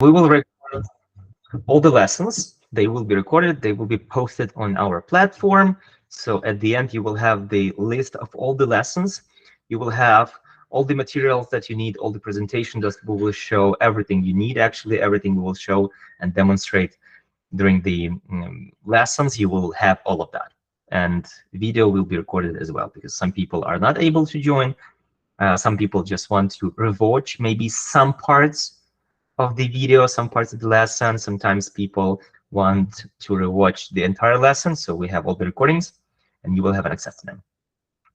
We will record all the lessons. They will be recorded. They will be posted on our platform. So at the end, you will have the list of all the lessons. You will have all the materials that you need, all the presentation that we will show, everything you need, actually, everything we will show and demonstrate during the lessons. You will have all of that. And video will be recorded as well, because some people are not able to join. Some people just want to rewatch maybe some parts of the video, some parts of the lesson. Sometimes people want to rewatch the entire lesson, so we have all the recordings, and you will have access to them.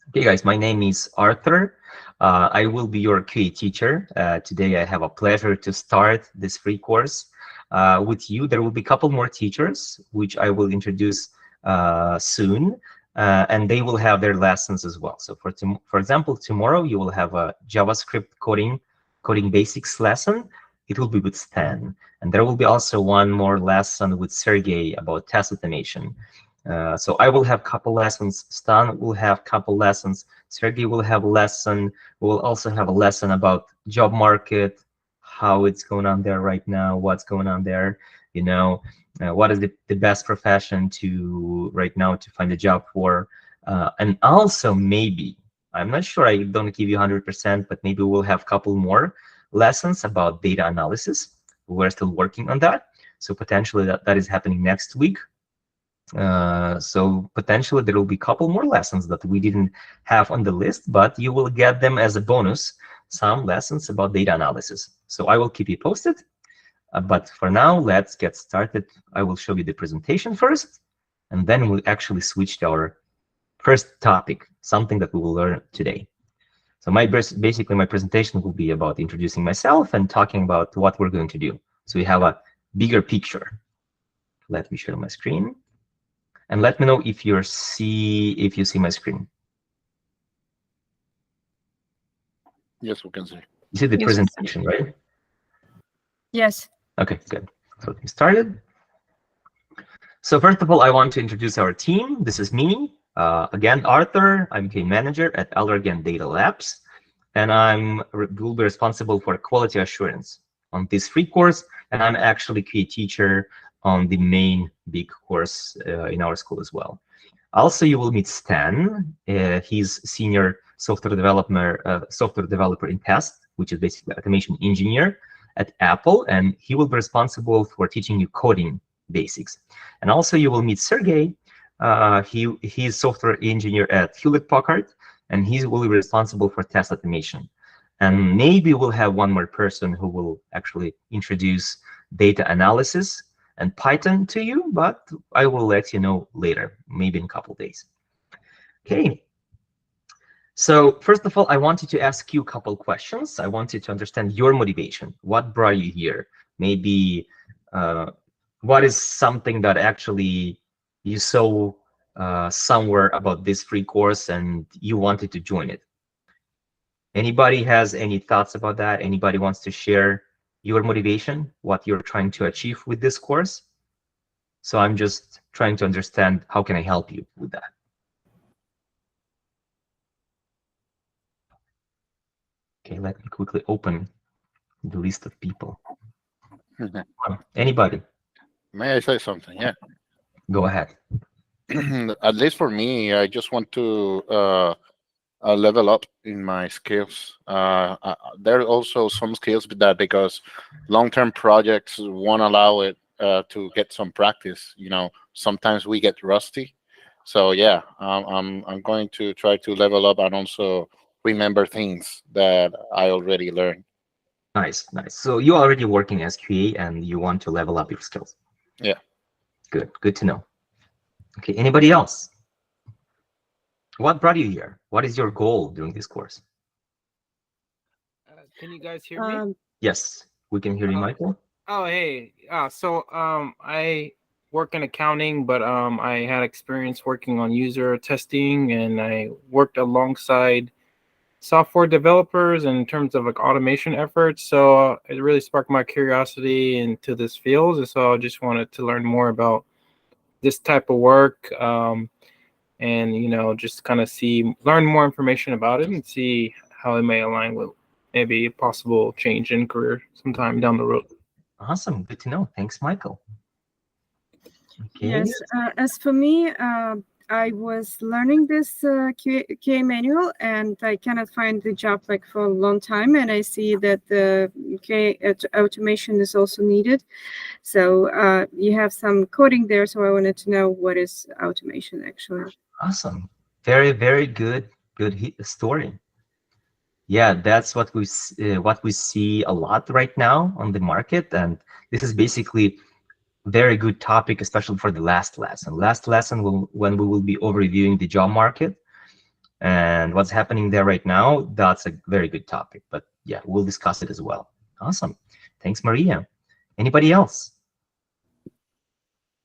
Okay, guys, my name is Arthur. I will be your QA teacher. Today, I have a pleasure to start this free course with you. There will be a couple more teachers, which I will introduce soon, and they will have their lessons as well. So for example, tomorrow, you will have a JavaScript coding basics lesson. It will be with Stan. And there will be also one more lesson with Sergey about test automation. So I will have a couple lessons. Stan will have a couple lessons. Sergey will have a lesson. We will also have a lesson about job market, how it's going on there right now, what's going on there, what is the best profession to right now to find a job for. And also maybe, I'm not sure, I don't give you 100%, but maybe we'll have a couple more lessons about data analysis. We're still working on that. So potentially that is happening next week. So potentially there will be a couple more lessons that we didn't have on the list, but you will get them as a bonus, some lessons about data analysis. So I will keep you posted. But for now, let's get started. I will show you the presentation first, and then we'll actually switch to our first topic, something that we will learn today. So basically my presentation will be about introducing myself and talking about what we're going to do. So we have a bigger picture. Let me share my screen. And let me know if you see my screen. Yes, we can see. You see the Yes. presentation, right? Yes. Okay, good. So let me start it. So first of all, I want to introduce our team. This is me. Again, Arthur. I'm game manager at Allergan Data Labs, and will be responsible for quality assurance on this free course. And I'm actually QA teacher on the main big course in our school as well. Also, you will meet Stan. He's senior software developer in test, which is basically automation engineer at Apple, and he will be responsible for teaching you coding basics. And also, you will meet Sergey. He's software engineer at Hewlett-Packard, and he will be responsible for test automation. And maybe we'll have one more person who will actually introduce data analysis and Python to you, but I will let you know later, maybe in a couple of days. Okay. So first of all, I wanted to ask you a couple questions. I wanted to understand your motivation. What brought you here? Maybe what is something that actually you saw somewhere about this free course and you wanted to join it? Anybody has any thoughts about that? Anybody wants to share your motivation, what you're trying to achieve with this course? So I'm just trying to understand how can I help you with that. Okay, let me quickly open the list of people. Anybody? May I say something? Yeah. Go ahead. At least for me, I just want to level up in my skills. There are also some skills with that because long-term projects won't allow it to get some practice. Sometimes we get rusty. So yeah, I'm going to try to level up and also remember things that I already learned. Nice, nice. So you're already working as QA and you want to level up your skills. Yeah. Good to know. Okay, anybody else? What brought you here? What is your goal during this course? Can you guys hear me? Yes, we can hear you, Michael. Oh, hey. I work in accounting, but I had experience working on user testing, and I worked alongside software developers in terms of like automation efforts. So it really sparked my curiosity into this field, and so I just wanted to learn more about this type of work, and just kind of learn more information about it and see how it may align with maybe a possible change in career sometime down the road. Awesome. Good to know. Thanks, Michael. Okay. Yes, as for me, I was learning this QA manual, and I cannot find the job like for a long time. And I see that the QA automation is also needed. So you have some coding there. So I wanted to know what is automation actually. Awesome. Very, very good. Story. Yeah, that's what we see a lot right now on the market, and this is basically very good topic, especially for the last lesson. Last lesson when we will be overviewing the job market and what's happening there right now. That's a very good topic. But yeah, we'll discuss it as well. Awesome. Thanks, Maria. Anybody else?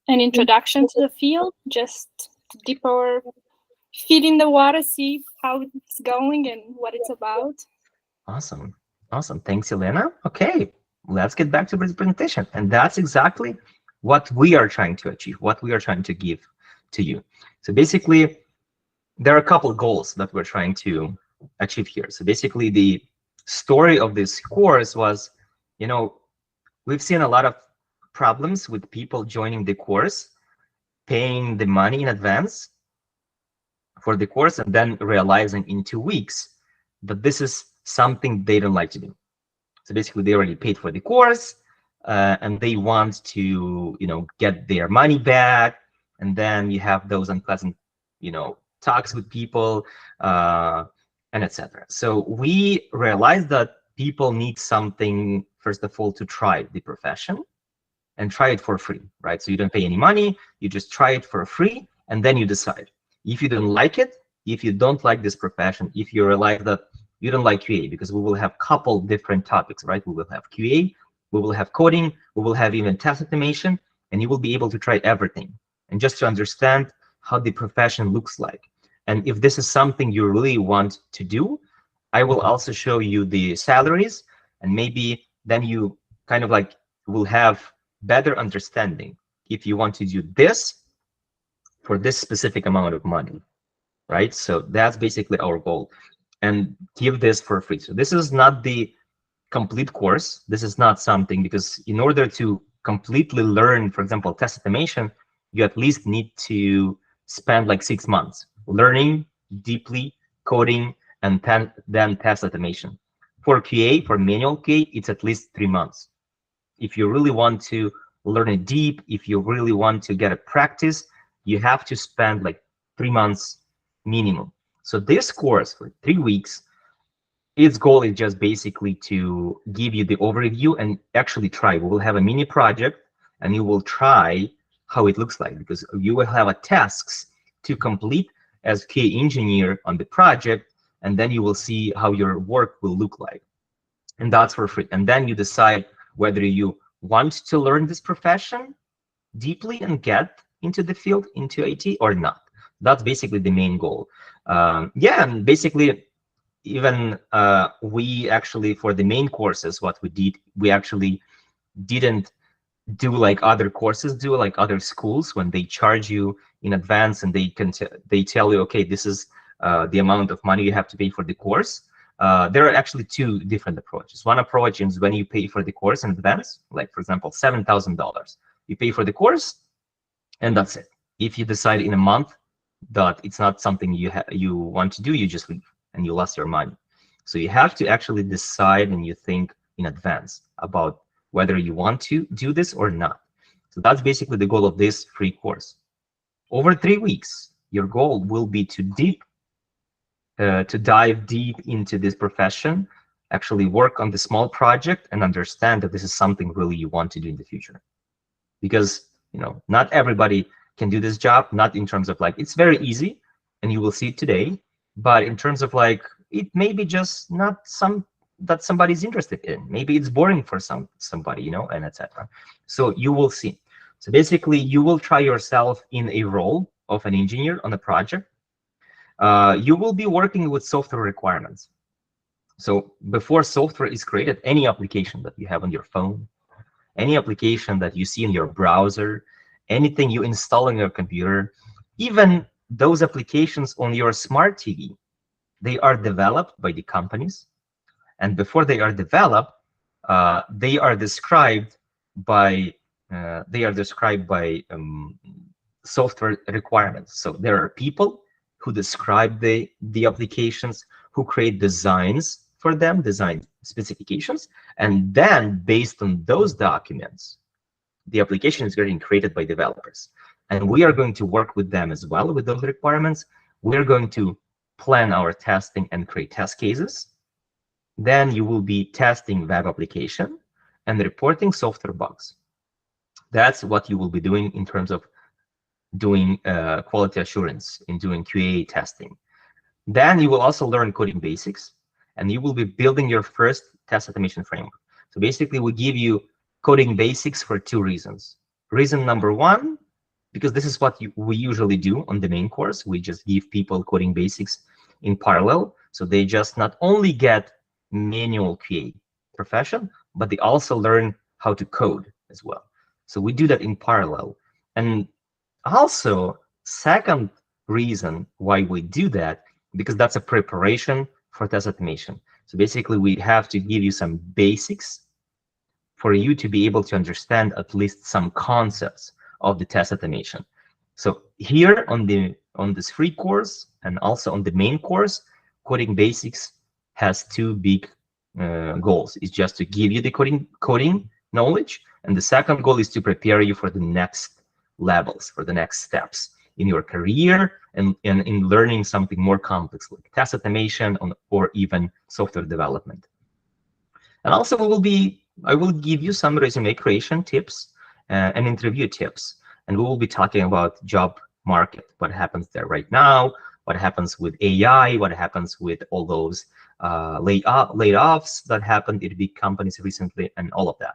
An introduction to the field, just to dip our feet in the water, see how it's going and what it's about. Awesome. Awesome. Thanks, Elena. Okay, let's get back to the presentation. And that's exactly what we are trying to achieve, what we are trying to give to you. So basically, there are a couple of goals that we're trying to achieve here. So basically, the story of this course was, we've seen a lot of problems with people joining the course, paying the money in advance for the course, and then realizing in 2 weeks that this is something they don't like to do. So basically, they already paid for the course, and they want to, get their money back. And then you have those unpleasant, talks with people, and etc. So we realized that people need something, first of all, to try the profession and try it for free, right? So you don't pay any money, you just try it for free, and then you decide. If you don't like it, if you don't like this profession, if you realize that you don't like QA, because we will have couple different topics, right? We will have QA, we will have coding, we will have even test automation, and you will be able to try everything. And just to understand how the profession looks like. And if this is something you really want to do, I will also show you the salaries, and maybe then you kind of like will have better understanding if you want to do this for this specific amount of money, right? So that's basically our goal, and give this for free. So this is not the complete course. This is not something, because in order to completely learn, for example, test automation, you at least need to spend like 6 months learning deeply, coding, and then test automation. For QA, for manual QA, it's at least 3 months. If you really want to learn it deep, if you really want to get a practice, you have to spend like 3 months minimum. So this course for 3 weeks, its goal is just basically to give you the overview and actually try. We will have a mini project, and you will try how it looks like, because you will have a tasks to complete as QA engineer on the project, and then you will see how your work will look like. And that's for free. And then you decide whether you want to learn this profession deeply and get into the field, into IT, or not. That's basically the main goal. Yeah, and basically, even we actually, for the main courses, what we did, we actually didn't do like other courses do, like other schools, when they charge you in advance and they tell you, okay, this is the amount of money you have to pay for the course. There are actually 2 different approaches. One approach is when you pay for the course in advance, like for example, $7,000. You pay for the course, and that's it. If you decide in a month that it's not something you want to do, you just leave and you lost your money. So you have to actually decide, and you think in advance about whether you want to do this or not. So that's basically the goal of this free course. Over 3 weeks, your goal will be to dive deep into this profession, actually work on the small project, and understand that this is something really you want to do in the future. Because not everybody can do this job, not in terms of like, it's very easy, and you will see it today, but in terms of like, it may be just not that somebody's interested in. Maybe it's boring for somebody, and etc. So you will see. So basically, you will try yourself in a role of an engineer on a project. You will be working with software requirements. So before software is created, any application that you have on your phone, any application that you see in your browser, anything you install on your computer, even those applications on your smart TV, they are developed by the companies. And before they are developed, they are described by software requirements. So there are people who describe the applications, who create designs for them, design specifications, and then based on those documents, the application is getting created by developers. And we are going to work with them as well with those requirements. We're going to plan our testing and create test cases. Then you will be testing web application and reporting software bugs. That's what you will be doing in terms of doing quality assurance, in doing QA testing. Then you will also learn coding basics, and you will be building your first test automation framework. So basically, we give you coding basics for 2 reasons. Reason number 1, because this is what we usually do on the main course. We just give people coding basics in parallel. So they just not only get manual QA profession, but they also learn how to code as well. So we do that in parallel. And also, second reason why we do that, because that's a preparation for test automation. So basically, we have to give you some basics for you to be able to understand at least some concepts of the test automation. So here on this free course and also on the main course, coding basics has 2 big goals. It's just to give you the coding knowledge, and the second goal is to prepare you for the next levels, for the next steps in your career and in learning something more complex like test automation or even software development. And also I will give you some resume creation tips and interview tips, and we will be talking about job market, what happens there right now, what happens with AI, what happens with all those layoffs that happened in big companies recently, and all of that.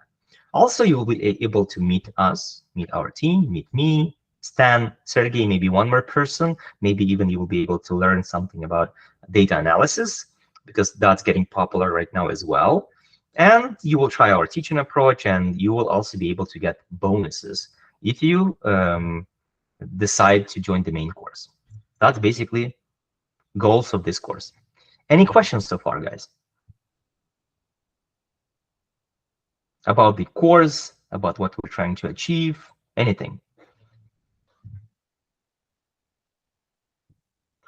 Also, you will be able to meet us, meet our team, meet me, Stan, Sergey, maybe one more person. Maybe even you will be able to learn something about data analysis, because that's getting popular right now as well. And you will try our teaching approach, and you will also be able to get bonuses if you decide to join the main course. That's basically goals of this course. Any questions so far, guys? About the course, about what we're trying to achieve, anything?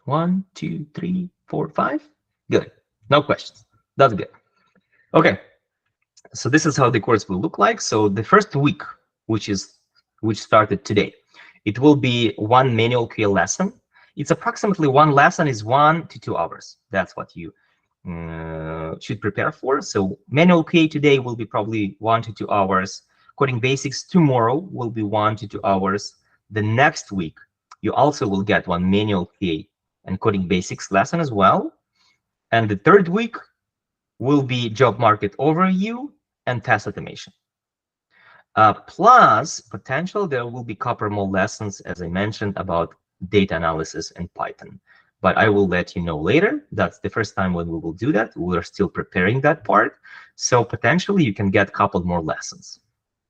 1, 2, 3, 4, 5. Good. No questions. That's good. Okay. So this is how the course will look like. So the first week, which started today, it will be 1 manual QA lesson. It's approximately 1 lesson is 1 to 2 hours. That's what you should prepare for. So manual QA today will be probably 1 to 2 hours. Coding basics tomorrow will be 1 to 2 hours. The next week, you also will get 1 manual QA and coding basics lesson as well. And the third week will be job market overview and test automation. Plus, potential, there will be couple more lessons, as I mentioned, about data analysis and Python. But I will let you know later. That's the first time when we will do that. We're still preparing that part. So potentially, you can get a couple more lessons.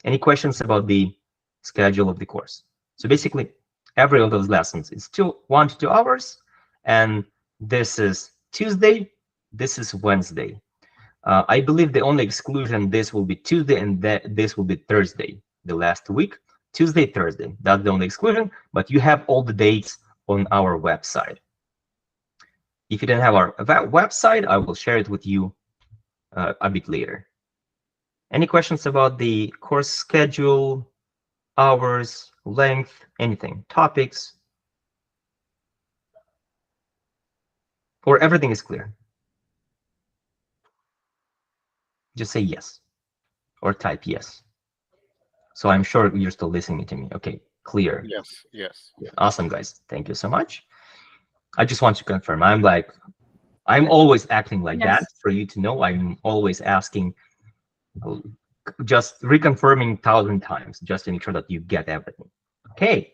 Any questions about the schedule of the course? So basically, every of those lessons is 1 to 2 hours. And this is Tuesday. This is Wednesday. I believe the only exclusion, this will be Tuesday, and this will be Thursday, the last week. Tuesday, Thursday, that's the only exclusion, but you have all the dates on our website. If you don't have our website, I will share it with you a bit later. Any questions about the course schedule, hours, length, anything, topics? Or everything is clear? Just say yes or type yes. So I'm sure you're still listening to me. Okay, clear. Yes, yes. Awesome, guys. Thank you so much. I just want to confirm. I'm always acting like that for you to know. I'm always asking, just reconfirming 1,000 times just to make sure that you get everything. Okay,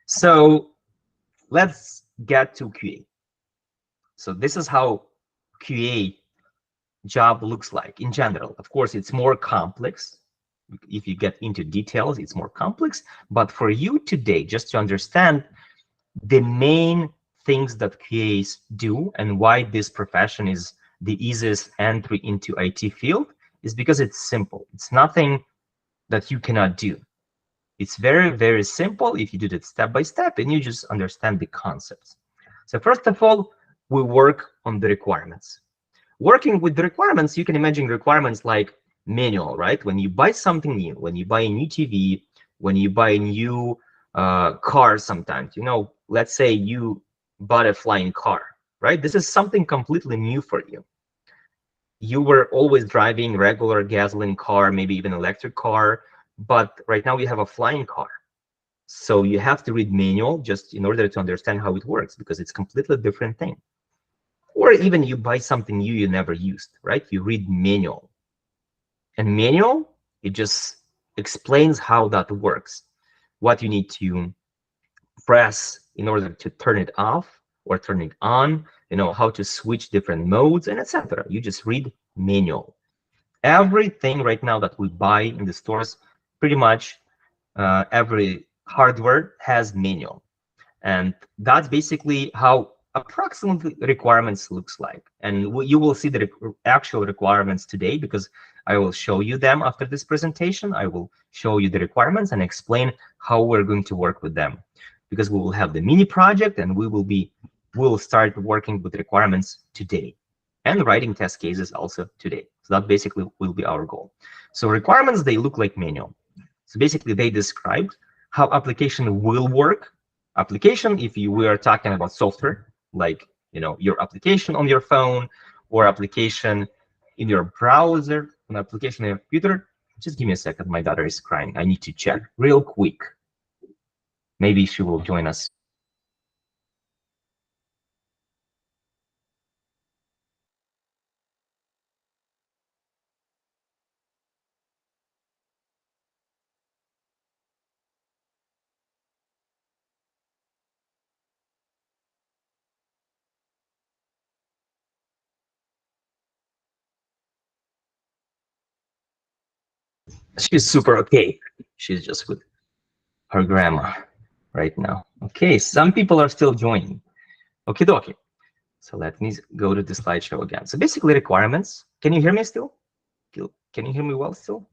so let's get to QA. So this is how QA job looks like in general. Of course, it's more complex. If you get into details, it's more complex. But for you today, just to understand the main things that QAs do and why this profession is the easiest entry into IT field, is because it's simple. It's nothing that you cannot do. It's very, very simple if you do it step by step and you just understand the concepts. So first of all, we work on the requirements. Working with the requirements, you can imagine requirements like manual, right? When you buy something new, when you buy a new TV, when you buy a new car sometimes, let's say you bought a flying car, right? This is something completely new for you. You were always driving regular gasoline car, maybe even electric car, but right now you have a flying car. So you have to read manual just in order to understand how it works, because it's completely different thing. Or even you buy something new you never used, right? You read manual. And manual, it just explains how that works, what you need to press in order to turn it off or turn it on, how to switch different modes, and etc. You just read manual. Everything right now that we buy in the stores, pretty much every hardware has manual. And that's basically how approximately requirements looks like. And you will see the actual requirements today, because I will show you them after this presentation. I will show you the requirements and explain how we're going to work with them, because we will have the mini project and we'll start working with requirements today and writing test cases also today. So that basically will be our goal. So requirements, they look like manual. So basically they describe how application will work. Application, if we are talking about software, like your application on your phone or application in your browser, an application on your computer. Just give me a second, my daughter is crying. I need to check real quick. Maybe she will join us. She's super okay. She's just with her grandma right now. Okay, some people are still joining. Okay, dokie. So let me go to the slideshow again. So basically requirements. Can you hear me still? Can you hear me well still?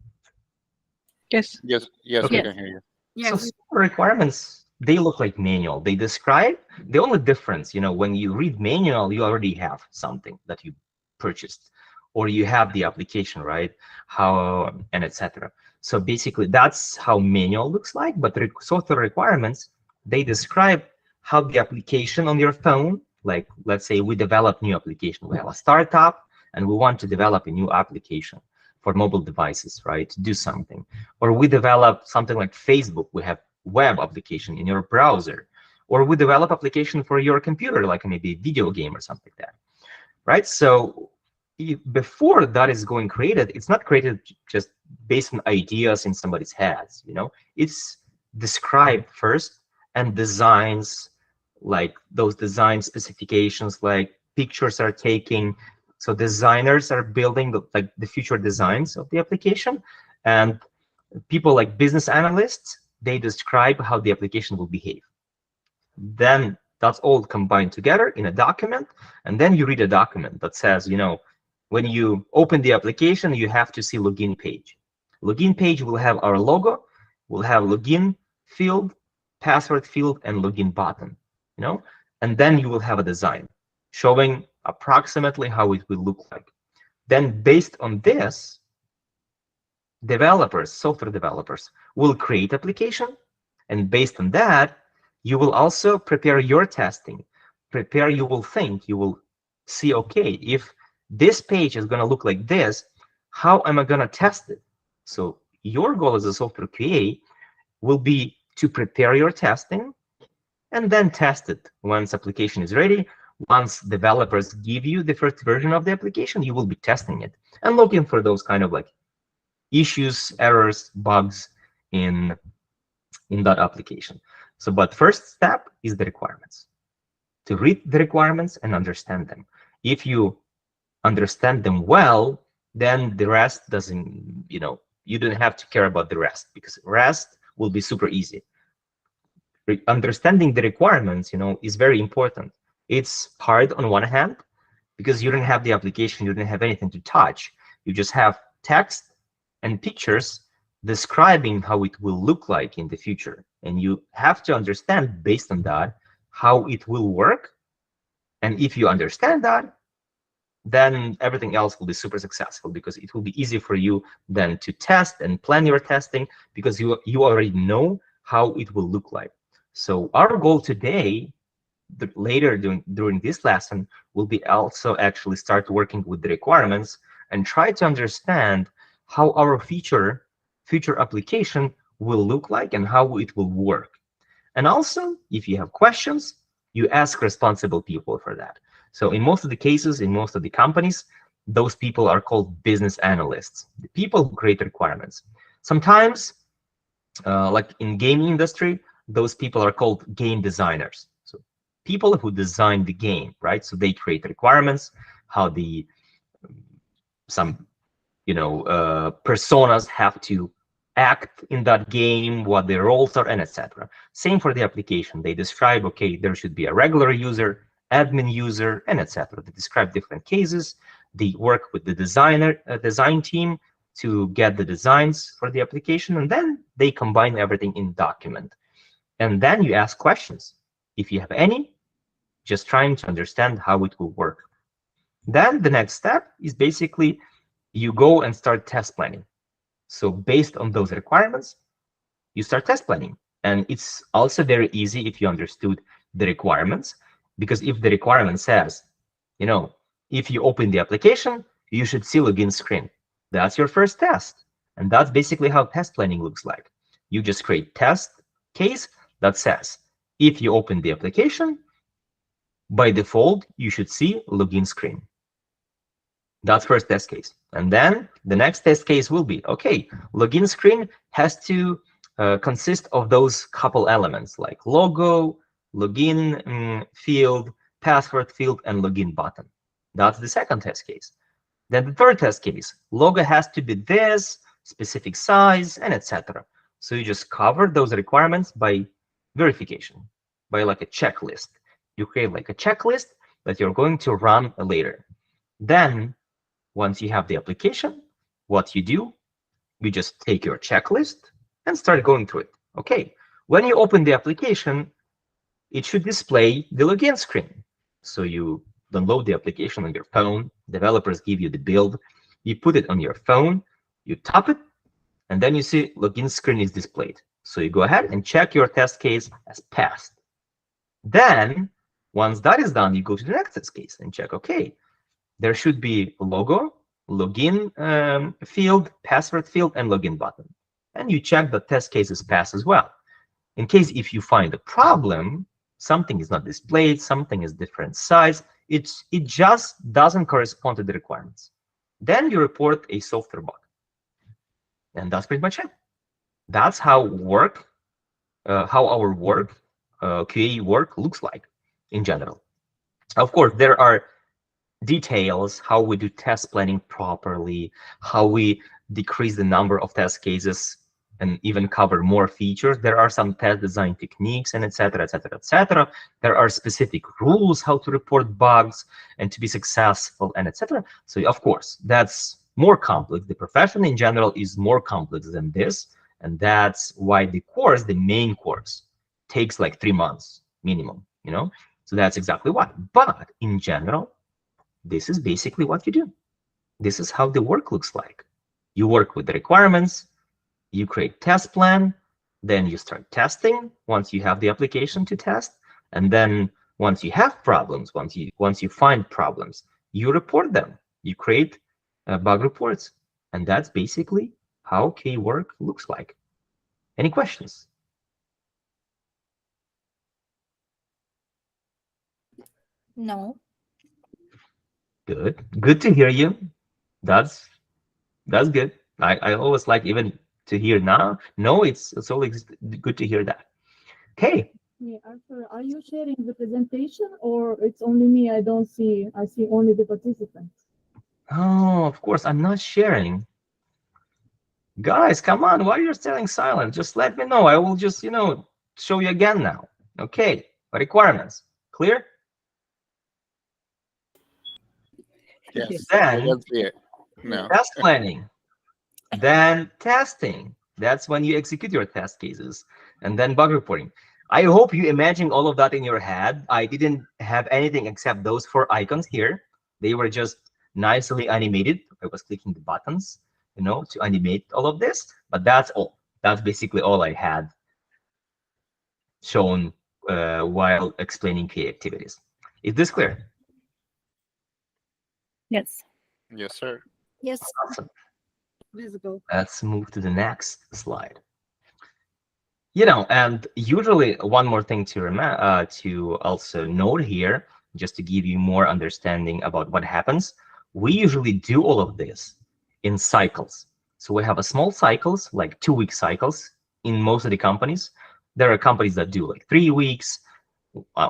Yes. Yes, Okay. we can hear you. Yes. So requirements, they look like manual. They describe the only difference, when you read manual, you already have something that you purchased, or you have the application, right? How and etc. So basically, that's how manual looks like. But software requirements, they describe how the application on your phone, like let's say we develop new application, we have a startup and we want to develop a new application for mobile devices, right? To do something. Or we develop something like Facebook, we have web application in your browser. Or we develop application for your computer, like maybe a video game or something like that, right? So before that is going created, it's not created just based on ideas in somebody's heads, it's described first, and designs, like those design specifications, like pictures are taking. So designers are building the future designs of the application, and people like business analysts, they describe how the application will behave. Then that's all combined together in a document, and then you read a document that says, when you open the application, you have to see login page. Login page will have our logo, will have login field, password field, and login button, and then you will have a design showing approximately how it will look like. Then based on this, developers, software developers, will create application, and based on that, you will also prepare your testing. You will think, you will see, okay, if this page is going to look like this, how am I going to test it? So your goal as a software QA will be to prepare your testing and then test it once application is ready. Once developers give you the first version of the application, you will be testing it and looking for those kind of like issues, errors, bugs in that application. So, but first step is the requirements. To read the requirements and understand them. If you understand them well, then the rest doesn't, you don't have to care about the rest, because rest will be super easy. Understanding the requirements, is very important. It's hard on one hand, because you don't have the application, you don't have anything to touch. You just have text and pictures describing how it will look like in the future. And you have to understand based on that how it will work. And if you understand that, then everything else will be super successful, because it will be easy for you then to test and plan your testing, because you already know how it will look like. So our goal today, later during this lesson, will be also actually start working with the requirements and try to understand how our future application will look like and how it will work. And also, if you have questions, you ask responsible people for that. So in most of the cases, in most of the companies, those people are called business analysts, the people who create requirements. Sometimes, like in gaming industry, those people are called game designers. So people who design the game, right? So they create requirements, how some personas have to act in that game, what their roles are, and etc. Same for the application. They describe, okay, there should be a regular user, admin user, and etc. They describe different cases. They work with the design team to get the designs for the application, and then they combine everything in document. And then you ask questions. If you have any, just trying to understand how it will work. Then the next step is basically you go and start test planning. So based on those requirements, you start test planning. And it's also very easy if you understood the requirements, because if the requirement says, if you open the application, you should see login screen. That's your first test. And that's basically how test planning looks like. You just create test case that says, if you open the application, by default, you should see login screen. That's first test case. And then the next test case will be, okay, login screen has to consist of those couple elements like logo, login field, password field, and login button. That's the second test case. Then the third test case, logo has to be this, specific size, and etc. So you just cover those requirements by verification, by like a checklist. You create like a checklist that you're going to run later. Then once you have the application, what you do, you just take your checklist and start going through it. Okay, when you open the application, it should display the login screen. So you download the application on your phone, developers give you the build, you put it on your phone, you tap it, and then you see login screen is displayed. So you go ahead and check your test case as passed. Then, once that is done, you go to the next test case and check, okay, there should be a logo, login field, password field, and login button. And you check the test cases pass as well. In case if you find a problem, something is not displayed, something is different size, it just doesn't correspond to the requirements. Then you report a software bug. And that's pretty much it. That's how our work, QA work looks like in general. Of course, there are details, how we do test planning properly, how we decrease the number of test cases and even cover more features. There are some test design techniques and etc., etc., etc. There are specific rules how to report bugs and to be successful and etc. So of course, that's more complex. The profession in general is more complex than this. And that's why the main course takes like 3 months minimum, So that's exactly why. But in general, this is basically what you do. This is how the work looks like. You work with the requirements, you create test plan, then you start testing once you have the application to test, and then once you have problems, once you find problems, you report them. You create bug reports, and that's basically how QA work looks like. Any questions? No. Good to hear you. That's good. I always like even to hear now. No, it's always good to hear that. Okay. Yeah, Arthur, are you sharing the presentation or it's only me? I see only the participants. Oh, of course, I'm not sharing. Guys, come on, why are you staying silent? Just let me know. I will just, show you again now. Okay, requirements. Clear? Yes. Then That's it. No. test planning, then testing, That's when you execute your test cases, and then bug reporting. I hope you imagine all of that in your head. I didn't have anything except those 4 icons here. They were just nicely animated. I was clicking the buttons, to animate all of this, but that's all. That's basically all I had shown while explaining key activities. Is this clear? Yes. Yes, sir. Yes. Awesome. Visible. Let's move to the next slide. And usually one more thing to also note here, just to give you more understanding about what happens. We usually do all of this in cycles. So we have a small cycles, like 2-week cycles in most of the companies. There are companies that do like 3 weeks,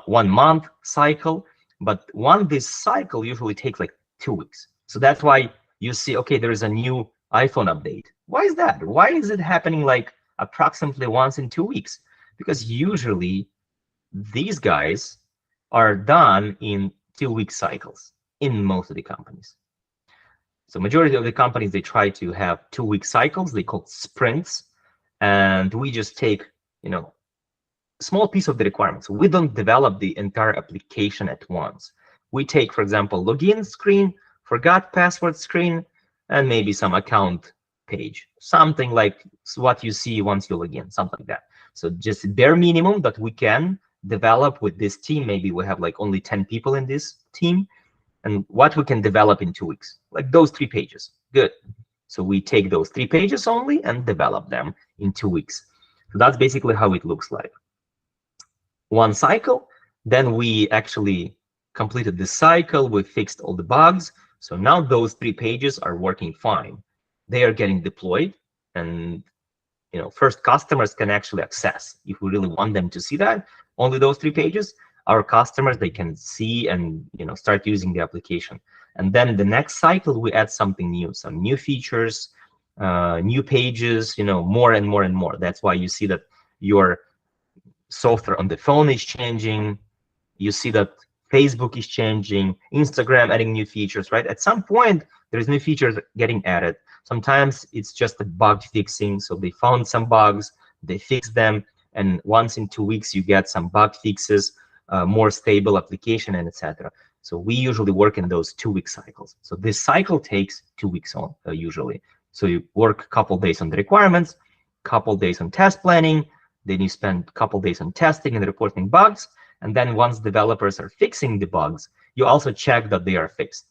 1 month cycle, but this cycle usually takes like 2 weeks. So that's why you see, okay, there is a new iPhone update. Why is that? Why is it happening like approximately once in 2 weeks? Because usually these guys are done in 2-week cycles in most of the companies. So majority of the companies, they try to have 2-week cycles. They call sprints. And we just take, small piece of the requirements. We don't develop the entire application at once. We take, for example, login screen, forgot password screen, and maybe some account page, something like what you see once you log in, something like that. So just bare minimum that we can develop with this team. Maybe we have like only 10 people in this team, and what we can develop in 2 weeks, like those 3 pages. Good. So we take those 3 pages only and develop them in 2 weeks. So that's basically how it looks like. 1 cycle, then we actually completed this cycle. We fixed all the bugs. So now those 3 pages are working fine. They are getting deployed, and first customers can actually access. If we really want them to see that, only those 3 pages, our customers, they can see and start using the application. And then the next cycle, we add something new, some new features, new pages, more and more and more. That's why you see that your software on the phone is changing. You see that Facebook is changing, Instagram adding new features, right? At some point, there's new features getting added. Sometimes it's just a bug fixing. So they found some bugs, they fix them, and once in 2 weeks, you get some bug fixes, more stable application, and etc. So we usually work in those 2-week cycles. So this cycle takes 2 weeks on usually. So you work a couple days on the requirements, couple days on test planning, then you spend a couple days on testing and reporting bugs. And then once developers are fixing the bugs, you also check that they are fixed.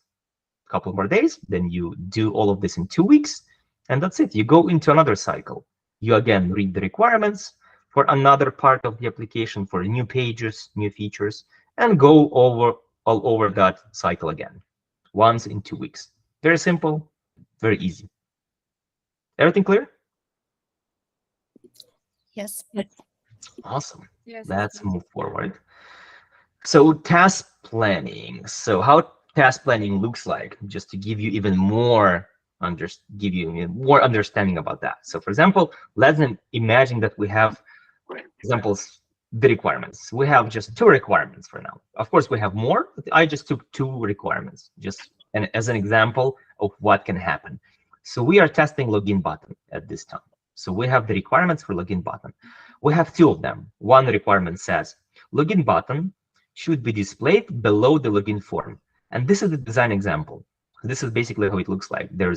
A couple more days, then you do all of this in 2 weeks, and that's it. You go into another cycle. You again read the requirements for another part of the application, for new pages, new features, and go all over that cycle again, once in 2 weeks. Very simple, very easy. Everything clear? Yes. Awesome. Yes. Let's move forward. So task planning. So how task planning looks like, just to give you even more understanding about that. So for example, let's imagine that we have examples, the requirements. We have just 2 requirements for now. Of course, we have more, but I just took 2 requirements, just as an example of what can happen. So we are testing login button at this time. So we have the requirements for login button. We have 2 of them. One requirement says login button should be displayed below the login form. And this is the design example. This is basically how it looks like. There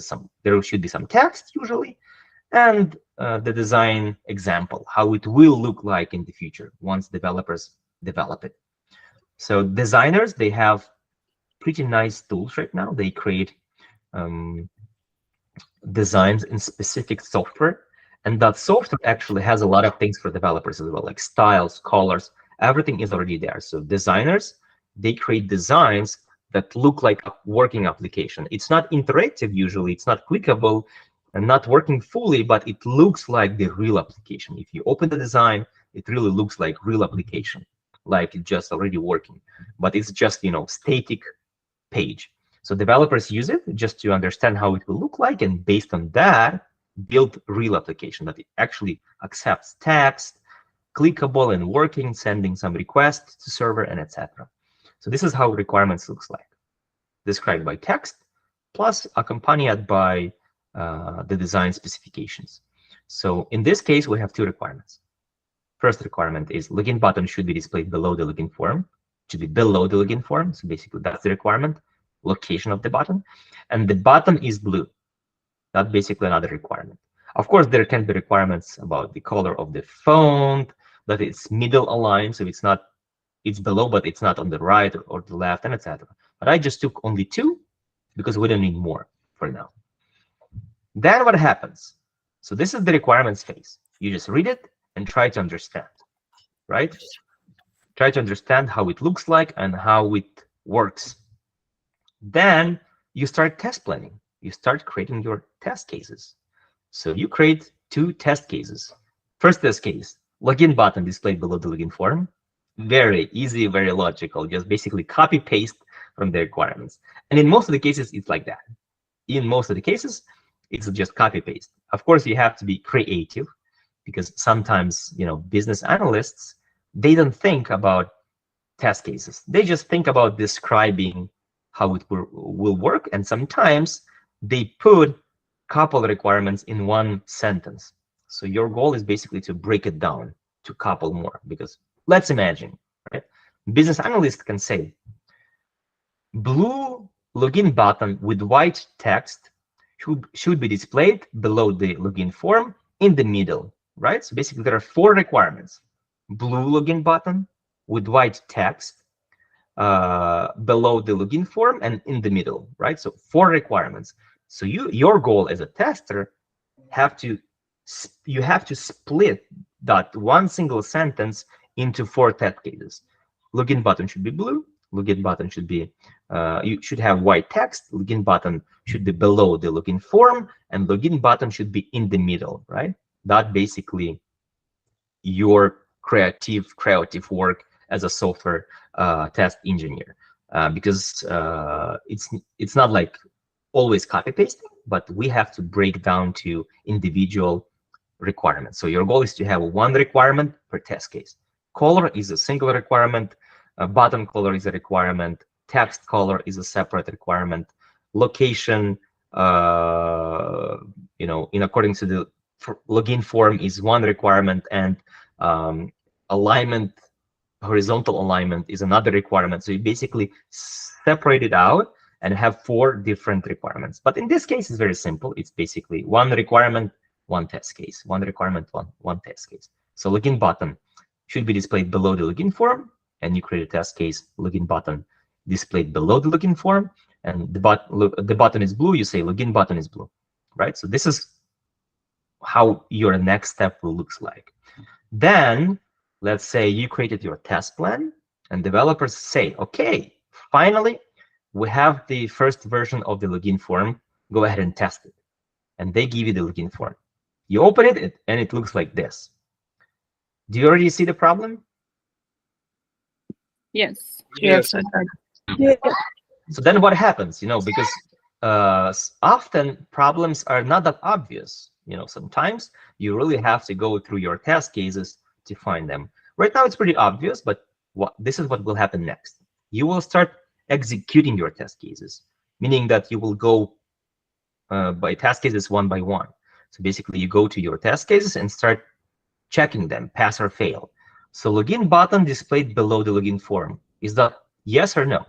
should be some text usually, and the design example, how it will look like in the future once developers develop it. So designers, they have pretty nice tools right now. They create designs in specific software, and that software actually has a lot of things for developers as well, like styles, colors, everything is already there. So designers, they create designs that look like a working application. It's not interactive usually, it's not clickable and not working fully, but it looks like the real application. If you open the design, it really looks like real application, like it's just already working, but it's just, static page. So developers use it just to understand how it will look like, and based on that, build real application that it actually accepts text, clickable and working, sending some requests to server, and etc. So this is how requirements looks like, described by text, plus accompanied by the design specifications. So in this case, we have two requirements. First requirement is login button should be displayed below the login form, should be below the login form. So basically that's the requirement, location of the button. And the button is blue. That's basically another requirement. Of course, there can be requirements about the color of the font, that it's middle aligned, so it's below, but it's not on the right or the left, and etc. But I just took only two because we don't need more for now. Then what happens? So this is the requirements phase. You just read it and try to understand, right? Try to understand how it looks like and how it works. Then you start test planning. You start creating your test cases. So you create two test cases. First test case, login button displayed below the login form. Very easy, very logical. Just basically copy paste from the requirements. And in most of the cases, it's like that. In most of the cases, it's just copy paste. Of course, you have to be creative because sometimes, business analysts, they don't think about test cases. They just think about describing how it will work. And sometimes they put a couple of requirements in one sentence. So your goal is basically to break it down to a couple more, because let's imagine, right? Business analyst can say, blue login button with white text should be displayed below the login form in the middle, right? So basically there are four requirements. Blue login button with white text below the login form and in the middle, right? So four requirements. So your goal as a tester you have to split that one single sentence into four test cases. Login button should be blue. Login button should be you should have white text. Login button should be below the login form, and login button should be in the middle, right? That basically your creative work as a software test engineer, because it's not like always copy pasting, but we have to break down to individual requirements. So your goal is to have one requirement per test case. Color is a single requirement. Button color is a requirement. Text color is a separate requirement. Location, in accordance to the login form is one requirement, and alignment, horizontal alignment is another requirement. So you basically separate it out and have four different requirements. But in this case, it's very simple. It's basically one requirement, one test case. One requirement, one test case. So login button should be displayed below the login form, and you create a test case, login button displayed below the login form, and the button is blue, you say login button is blue, right? So this is how your next step will look like. Then let's say you created your test plan, and developers say, okay, finally, we have the first version of the login form. Go ahead and test it. And they give you the login form. You open it, and it looks like this. Do you already see the problem? Yes. Yes. So then what happens? Because often problems are not that obvious. Sometimes you really have to go through your test cases to find them. Right now, it's pretty obvious, but this is what will happen next. You will start executing your test cases, meaning that you will go by test cases one by one. So basically, you go to your test cases and start checking them, pass or fail. So login button displayed below the login form. Is that yes or no?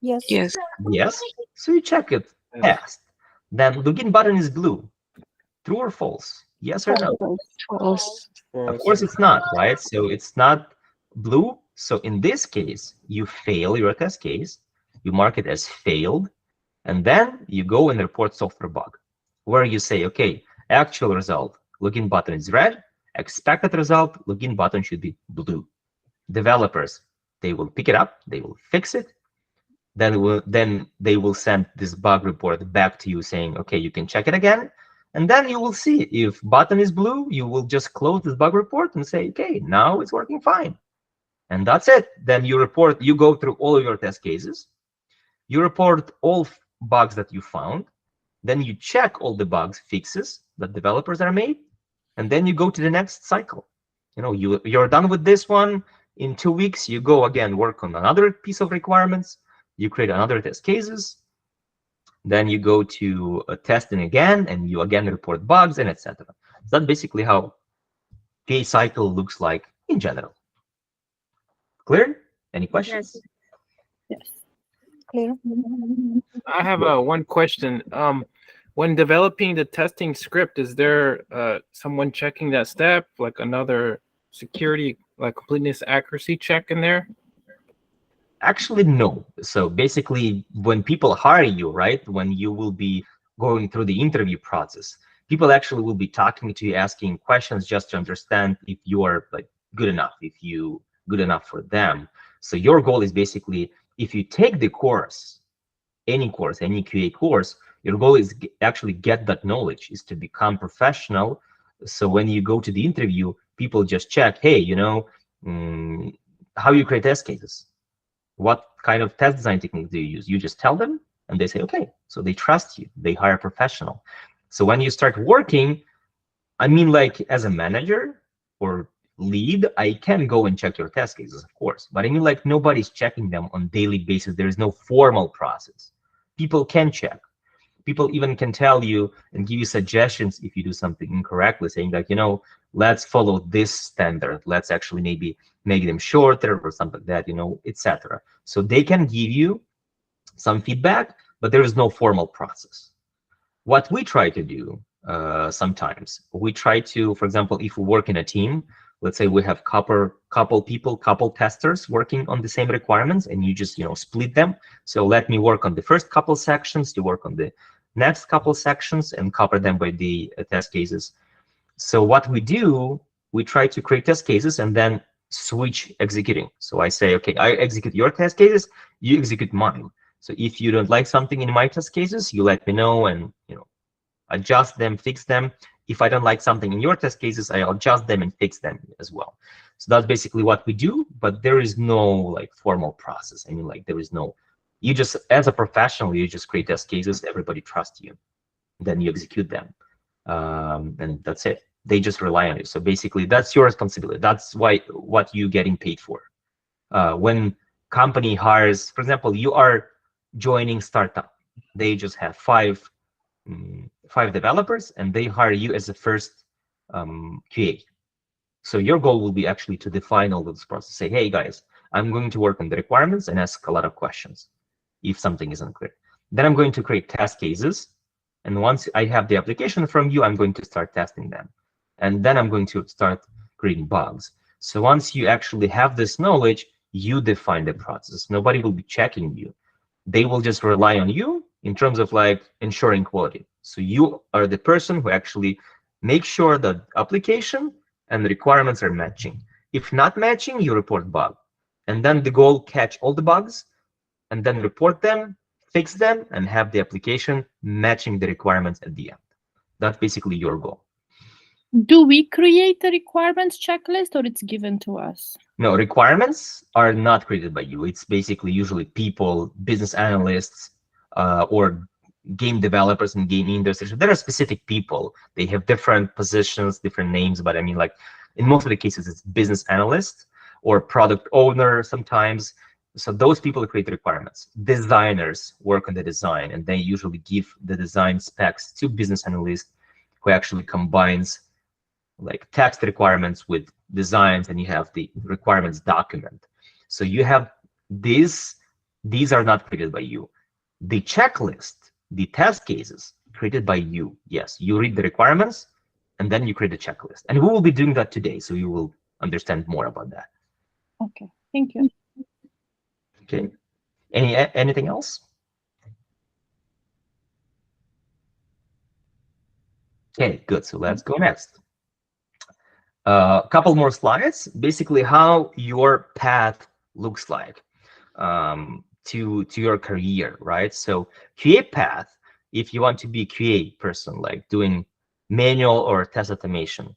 Yes. Yes. Yes. So you check it, passed. Then login button is blue. True or false? Yes or no? False. Of course it's not, right? So it's not blue. So in this case, you fail your test case. You mark it as failed. And then you go and report software bug, where you say, okay, actual result, login button is red. Expected result, login button should be blue. Developers, they will pick it up. They will fix it. Then they will send this bug report back to you saying, okay, you can check it again. And then you will see if button is blue, you will just close this bug report and say, okay, now it's working fine. And that's it. Then you go through all of your test cases. You report all bugs that you found. Then you check all the bugs, fixes that developers are made. And then you go to the next cycle. You're done with this one. In 2 weeks, you go again, work on another piece of requirements. You create another test cases. Then you go to testing again, and you again report bugs and etc. So that's basically how QA cycle looks like in general. Clear? Any questions? Yes. Yes. Clear. I have one question. When developing the testing script, is there someone checking that step, like another security, like completeness accuracy check in there? Actually, no. So basically, when people hire you, right, when you will be going through the interview process, people actually will be talking to you, asking questions just to understand if you are like good enough, if you good enough for them. So your goal is basically, if you take the course, any QA course, your goal is actually get that knowledge, is to become professional. So when you go to the interview, people just check, hey, you know, how you create test cases. What kind of test design techniques do you use? You just tell them and they say, okay. So they trust you, they hire a professional. So when you start working, I mean, like as a manager or lead, I can go and check your test cases, of course. But I mean, like nobody's checking them on daily basis. There is no formal process. People can check. People even can tell you and give you suggestions if you do something incorrectly, saying like, you know, let's follow this standard. Let's actually maybe make them shorter or something like that, you know, etc. So they can give you some feedback, but there is no formal process. What we try to do sometimes, we try to, for example, if we work in a team, let's say we have couple testers working on the same requirements, and you just, you know, split them. So let me work on the first couple sections, you work on the next couple sections, and cover them by the test cases. So what we do, we try to create test cases and then switch executing. So I say, okay, I execute your test cases, you execute mine. So if you don't like something in my test cases, you let me know, and, you know, adjust them, fix them. If I don't like something in your test cases, I'll adjust them and fix them as well. So that's basically what we do, but there is no like formal process. I mean, like there is no, you just, as a professional, you just create test cases, everybody trusts you, then you execute them. And that's it. They just rely on you. So basically that's your responsibility. That's what you're getting paid for. When company hires, for example, you are joining startup, they just have five developers, and they hire you as the first QA. So your goal will be actually to define all this process. Say, hey guys, I'm going to work on the requirements and ask a lot of questions if something isn't clear. Then I'm going to create test cases. And once I have the application from you, I'm going to start testing them. And then I'm going to start creating bugs. So once you actually have this knowledge, you define the process. Nobody will be checking you. They will just rely on you in terms of like ensuring quality. So you are the person who actually makes sure that application and the requirements are matching. If not matching, you report bug. And then the goal, catch all the bugs and then report them, fix them, and have the application matching the requirements at the end. That's basically your goal. Do we create the requirements checklist, or it's given to us? No, requirements are not created by you. It's basically usually people, business analysts, or game developers and game industry. So there are specific people. They have different positions, different names, but I mean, like in most of the cases, it's business analyst or product owner sometimes. So those people create the requirements. Designers work on the design, and they usually give the design specs to business analyst, who actually combines like text requirements with designs, and you have the requirements document. So you have these are not created by you. The checklist, the test cases, created by you. Yes, you read the requirements and then you create a checklist. And we will be doing that today, so you will understand more about that. Okay, thank you. Okay. Anything else? Okay, good. So let's go next. A couple more slides. Basically, how your path looks like to your career, right? So QA path, if you want to be a QA person, like doing manual or test automation.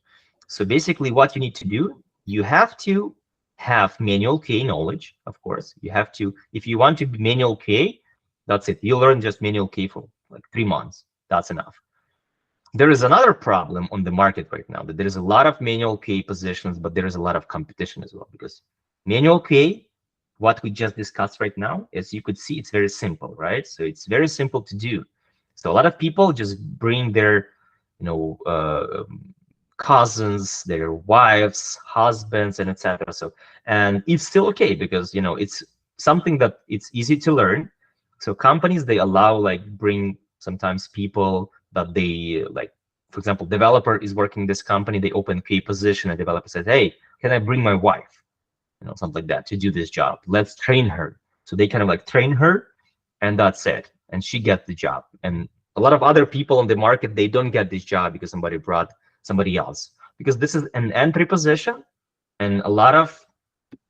So basically what you need to do, you have to have manual QA knowledge, of course. You have to, if you want to be manual QA, that's it. You learn just manual QA for like 3 months. That's enough. There is another problem on the market right now, that there is a lot of manual QA positions, but there is a lot of competition as well, because manual QA, what we just discussed right now, as you could see, it's very simple, right? So it's very simple to do. So a lot of people just bring their, cousins, their wives, husbands, and etc. So, and it's still okay because it's something that it's easy to learn. So companies, they allow like bring sometimes people that they like. For example, developer is working in this company, they open QA position, and developer says, hey, can I bring my wife, something like that, to do this job? Let's train her. So they kind of like train her, and that's it, and she gets the job. And a lot of other people on the market, they don't get this job because somebody brought somebody else, because this is an entry position, and a lot of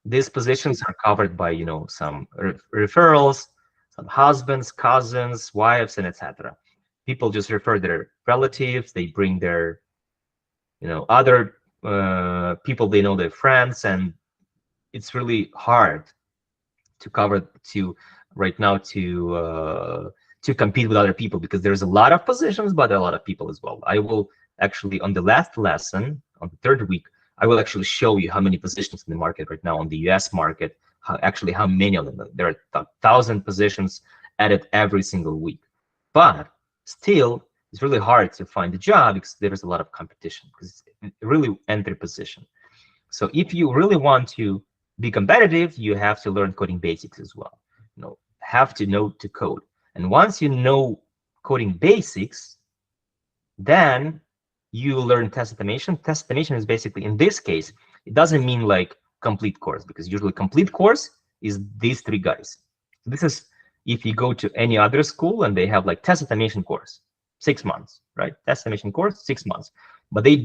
these positions are covered by some referrals, some husbands, cousins, wives, and etc. People just refer their relatives, they bring their other people they know, their friends, and it's really hard to cover to right now to compete with other people, because there's a lot of positions but a lot of people as well. I will actually, on the last lesson, on the third week, I will actually show you how many positions in the market right now on the US market, how many of them. There are 1,000 positions added every single week, but still it's really hard to find a job because there's a lot of competition, because it's really entry position. So if you really want to be competitive, you have to learn coding basics as well. Have to know to code. And once you know coding basics, then you learn test automation. Test automation is basically, in this case, it doesn't mean like complete course, because usually complete course is these three guys. This is if you go to any other school and they have like test automation course, 6 months, right? Test automation course, 6 months, but they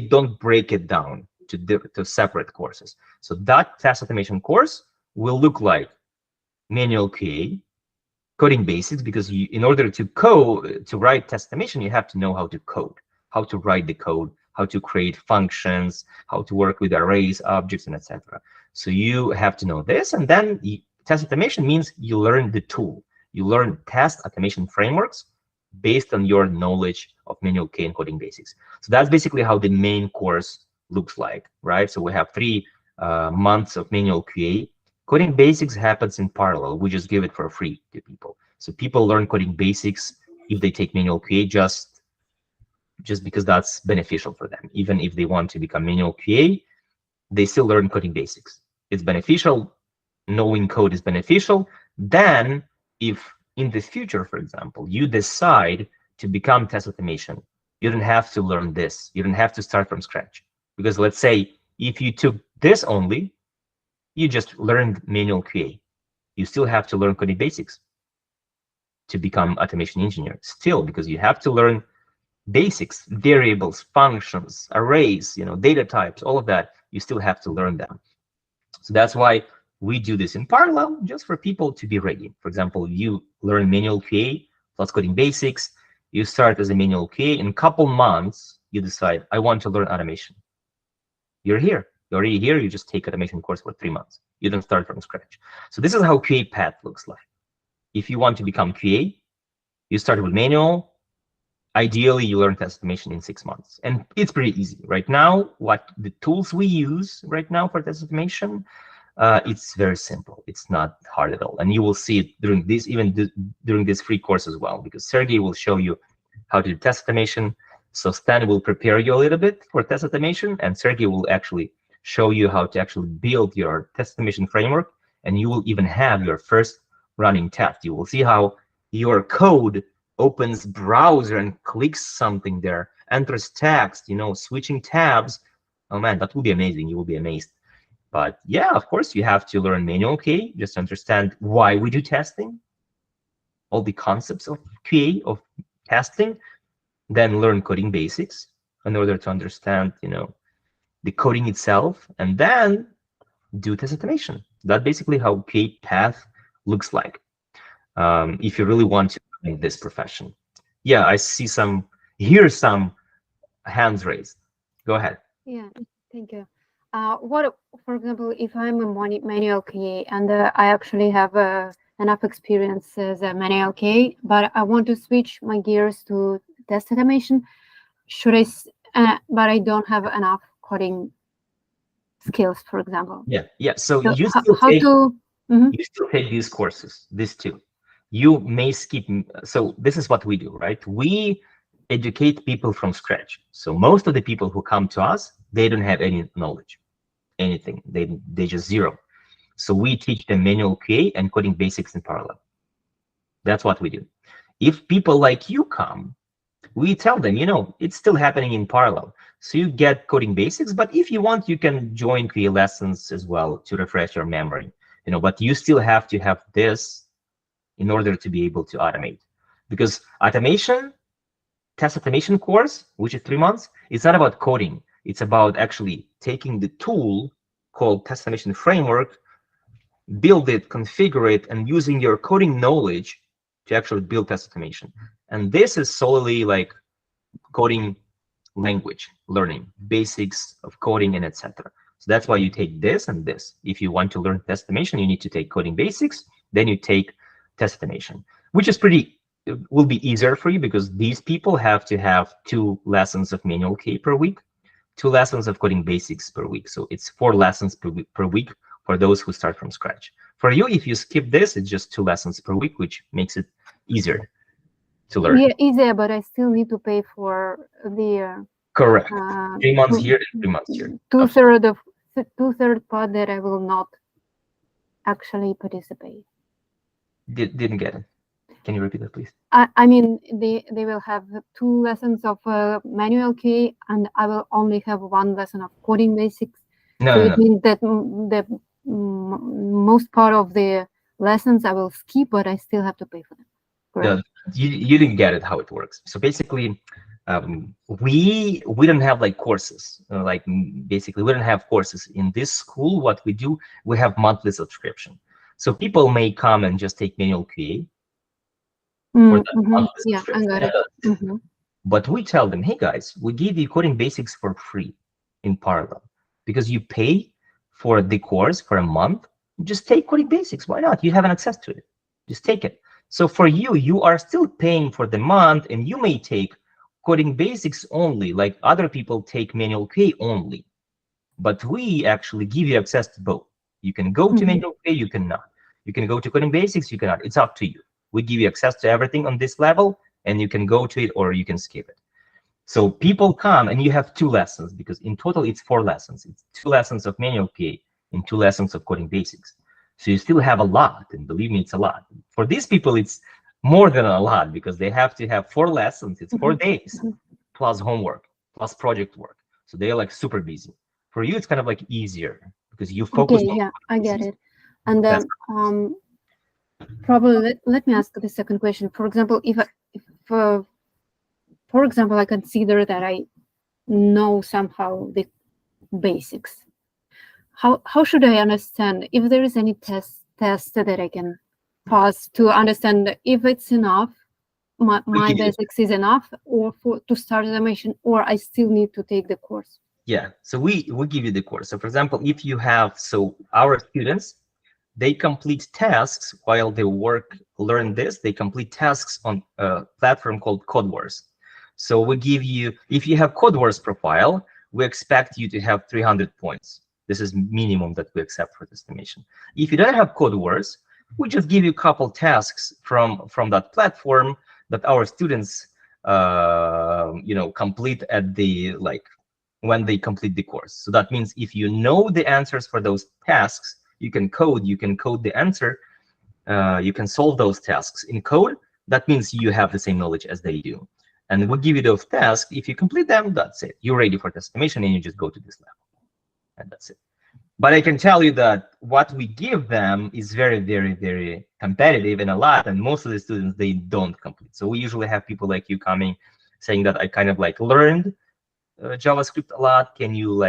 don't break it down to separate courses. So that test automation course will look like manual QA, coding basics, because in order to write test automation, you have to know how to code, how to write the code, how to create functions, how to work with arrays, objects, and etc. So you have to know this, and then test automation means you learn the tool. You learn test automation frameworks based on your knowledge of manual QA and coding basics. So that's basically how the main course looks like, right? So we have 3 months of manual QA. Coding basics happens in parallel. We just give it for free to people. So people learn coding basics if they take manual QA just because that's beneficial for them. Even if they want to become manual QA, they still learn coding basics. It's beneficial. Knowing code is beneficial. Then if in the future, for example, you decide to become test automation, you don't have to learn this. You don't have to start from scratch. Because let's say if you took this only, you just learned manual QA. You still have to learn coding basics to become automation engineer still, because you have to learn basics, variables, functions, arrays, data types, all of that. You still have to learn them. So that's why we do this in parallel, just for people to be ready. For example, you learn manual QA plus coding basics. You start as a manual QA. In a couple months, you decide, I want to learn automation. You're here. You're already here. You just take automation course for 3 months. You don't start from scratch. So this is how QA path looks like. If you want to become QA, you start with manual. Ideally, you learn test automation in 6 months. And it's pretty easy. Right now, what the tools we use right now for test automation, it's very simple. It's not hard at all. And you will see it during this, during this free course as well, because Sergey will show you how to do test automation. So Stan will prepare you a little bit for test automation, and Sergey will actually show you how to actually build your test automation framework, and you will even have your first running test. You will see how your code opens browser and clicks something there, enters text, switching tabs. Oh man, that will be amazing. You will be amazed. But yeah, of course, you have to learn manual QA, just to understand why we do testing, all the concepts of QA, of testing, then learn coding basics in order to understand, the coding itself, and then do test automation. That's basically how QA path looks like. If you really want to make this profession. Yeah, I see here's some hands raised. Go ahead. Yeah, thank you. What, for example, if I'm a manual QA and I actually have enough experience as a manual QA, but I want to switch my gears to test automation, but I don't have enough coding skills, for example. Yeah. So you still take these courses, these two. You may skip. So this is what we do, right? We educate people from scratch. So most of the people who come to us, they don't have any knowledge, anything. They just zero. So we teach them manual QA and coding basics in parallel. That's what we do. If people like you come, we tell them, it's still happening in parallel. So you get coding basics, but if you want, you can join QA lessons as well to refresh your memory. But you still have to have this in order to be able to automate. Because test automation course, which is 3 months, it's not about coding. It's about actually taking the tool called test automation framework, build it, configure it, and using your coding knowledge to actually build test automation. And this is solely like coding language learning, basics of coding, and etc. So that's why you take this and this. If you want to learn test automation, you need to take coding basics, then you take test automation, which is will be easier for you because these people have to have 2 lessons of manual QA per week, 2 lessons of coding basics per week. So it's 4 lessons per week for those who start from scratch. For you, if you skip this, it's just 2 lessons per week, which makes it easier to learn. Yeah, easier, but I still need to pay for the Correct. 3 months here and 3 months here. two-third part that I will not actually participate. Didn't get it. Can you repeat that, please? I mean, they will have 2 lessons of manual QA, and I will only have 1 lesson of coding basics. No, so no, it means that the most part of the lessons I will skip, but I still have to pay for them. Correct? No, you didn't get it how it works. So basically, we don't have like courses. Basically, we don't have courses in this school. What we do, we have monthly subscription. So people may come and just take manual QA. Yeah, I got it. But we tell them, hey guys, we give you coding basics for free in parallel because you pay for the course for a month. Just take coding basics. Why not? You have an access to it. Just take it. So for you, you are still paying for the month, and you may take coding basics only, like other people take manual QA only. But we actually give you access to both. You can go to manual QA, you cannot. You can go to coding basics, you cannot. It's up to you. We give you access to everything on this level, and you can go to it or you can skip it. So people come, and you have 2 lessons, because in total it's 4 lessons. It's 2 lessons of manual QA and 2 lessons of coding basics. So you still have a lot, and believe me, it's a lot. For these people, it's more than a lot because they have to have 4 lessons. It's 4 days plus homework plus project work. So they're like super busy. For you, it's kind of like easier because you focus. Okay, yeah, I get it. And probably let me ask the second question. For example, if for example, I consider that I know somehow the basics. How should I understand if there is any test that I can pass to understand if it's enough, my basics is enough, or to start automation, or I still need to take the course? Yeah, so we give you the course. So for example, if you have, our students, they complete tasks while they learn this, they complete tasks on a platform called CodeWars. So we give you, if you have CodeWars profile, we expect you to have 300 points. This is minimum that we accept for this estimation. If you don't have CodeWars, we just give you a couple tasks from that platform that our students, complete at the, when they complete the course. So that means if you know the answers for those tasks, you can code the answer, you can solve those tasks in code. That means you have the same knowledge as they do. And we'll give you those tasks. If you complete them, that's it. You're ready for test automation, and you just go to this level. And that's it. But I can tell you that what we give them is very, very, very competitive and a lot. And most of the students, they don't complete. So we usually have people like you coming saying that I kind of learned JavaScript a lot. Can you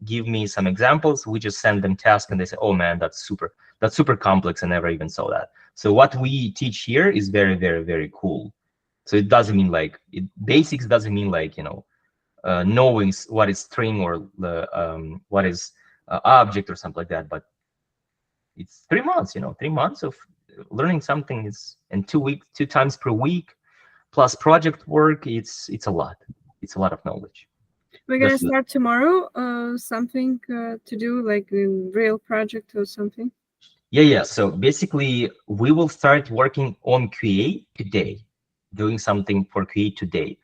give me some examples? We just send them tasks and they say, oh man, that's super complex. I never even saw that. So what we teach here is very, very, very cool. So it doesn't mean basics doesn't mean knowing what is string or what is object or something like that. But it's 3 months, 3 months of learning something is in 2 weeks, 2 times per week, plus project work. It's a lot. It's a lot of knowledge. We're gonna start tomorrow. Something to do like a real project or something. Yeah. So basically, we will start working on QA today, doing something for QA today.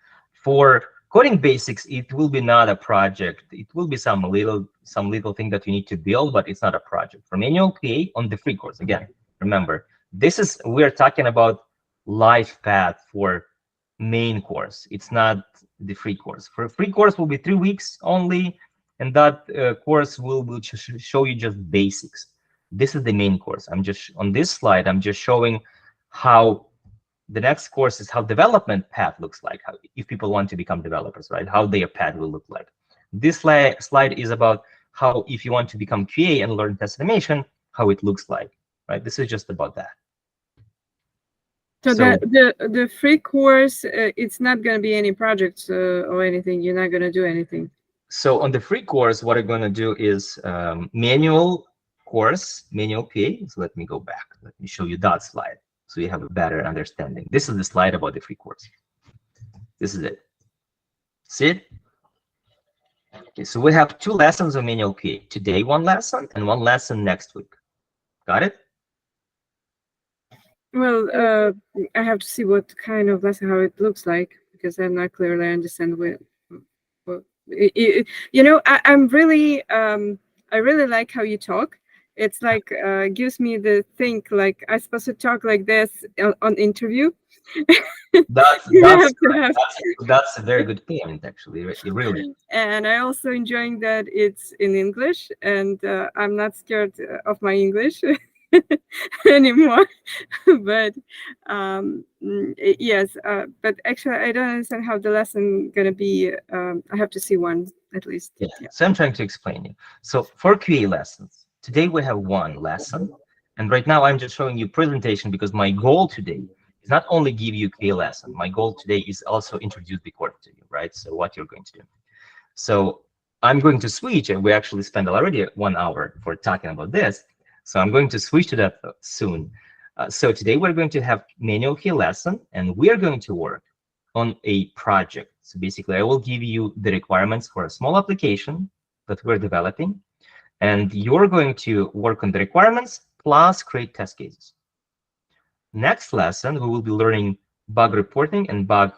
For coding basics, it will be not a project. It will be some little thing that you need to build, but it's not a project. For manual QA on the free course, again, remember, we're talking about life path for main course. It's not the free course. For free course will be 3 weeks only, and that course will show you just basics. This is the main course. On this slide, I'm just showing how the next course is how development path looks like, how, if people want to become developers, right? How their path will look like. This slide is about how, if you want to become QA and learn test automation, how it looks like, right? This is just about that. So the free course, it's not going to be any projects or anything. You're not going to do anything. So on the free course, what I'm going to do is manual course, manual QA. So let me go back. Let me show you that slide so you have a better understanding. This is the slide about the free course. This is it. See it? Okay, so we have 2 lessons of manual QA. Today, 1 lesson, and 1 lesson next week. Got it? Well, I have to see what kind of lesson, how it looks like, because I'm not clearly understand what you know. I'm really I really like how you talk. It's like gives me the think like I'm supposed to talk like this on interview. That's a very good point, actually. Really. And I also enjoying that it's in English, and I'm not scared of my English anymore. But yes, but actually I don't understand how the lesson gonna be. I have to see one at least. Yeah. So I'm trying to explain you. So for QA lessons, today we have 1 lesson, and right now I'm just showing you presentation because my goal today is not only give you QA lesson. My goal today is also introduce the course to you, right? So what you're going to do. So I'm going to switch, and we actually spent already 1 hour for talking about this. So I'm going to switch to that soon. So today we're going to have manual QA lesson, and we are going to work on a project. So basically, I will give you the requirements for a small application that we're developing, and you're going to work on the requirements plus create test cases. Next lesson, we will be learning bug reporting and bug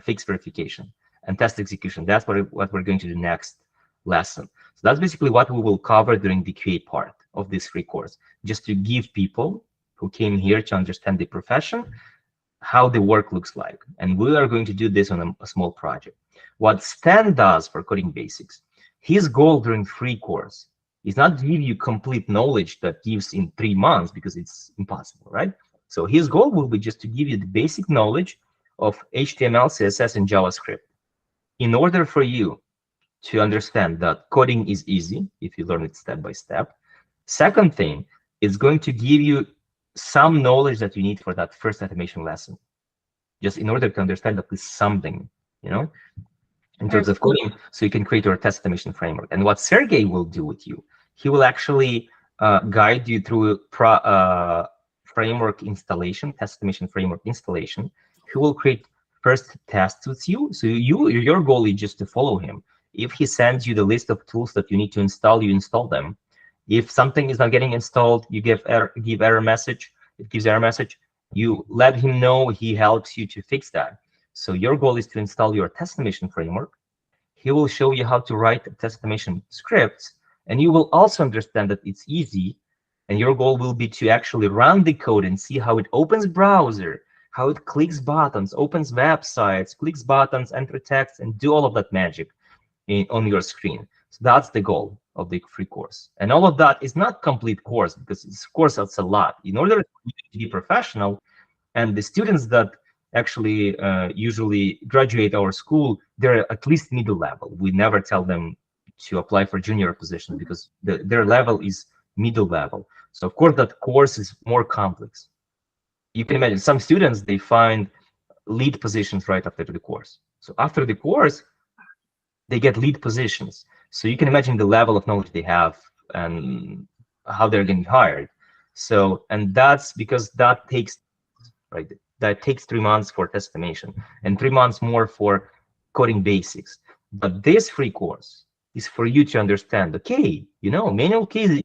fix verification and test execution. That's what we're going to do next lesson. So that's basically what we will cover during the QA part of this free course, just to give people who came here to understand the profession how the work looks like. And we are going to do this on a small project. What Stan does for coding basics, his goal during free course is not to give you complete knowledge that gives in 3 months, because it's impossible, right? So his goal will be just to give you the basic knowledge of HTML, CSS, and JavaScript. In order for you to understand that coding is easy if you learn it step by step. Second thing, it's going to give you some knowledge that you need for that first automation lesson, just in order to understand at least something, you know, in terms of coding, so you can create your test automation framework. And what Sergey will do with you, he will actually guide you through framework installation, test automation framework installation. He will create first tests with you. So your goal is just to follow him. If he sends you the list of tools that you need to install, you install them. If something is not getting installed, you give error message. It gives error message. You let him know. He helps you to fix that. So your goal is to install your test automation framework. He will show you how to write test automation scripts, and you will also understand that it's easy. And your goal will be to actually run the code and see how it opens browser, how it clicks buttons, opens websites, clicks buttons, enter text, and do all of that magic on your screen. So that's the goal of the free course. And all of that is not complete course, because it's course that's a lot. In order to be professional, and the students that actually usually graduate our school, they're at least middle level. We never tell them to apply for junior position because their level is middle level. So of course that course is more complex. You can imagine some students, they find lead positions right after the course. So after the course, they get lead positions. So you can imagine the level of knowledge they have and how they're getting hired. So, and that's because that takes, right? That takes 3 months for test automation and 3 months more for coding basics. But this free course is for you to understand, okay, you know, manual case,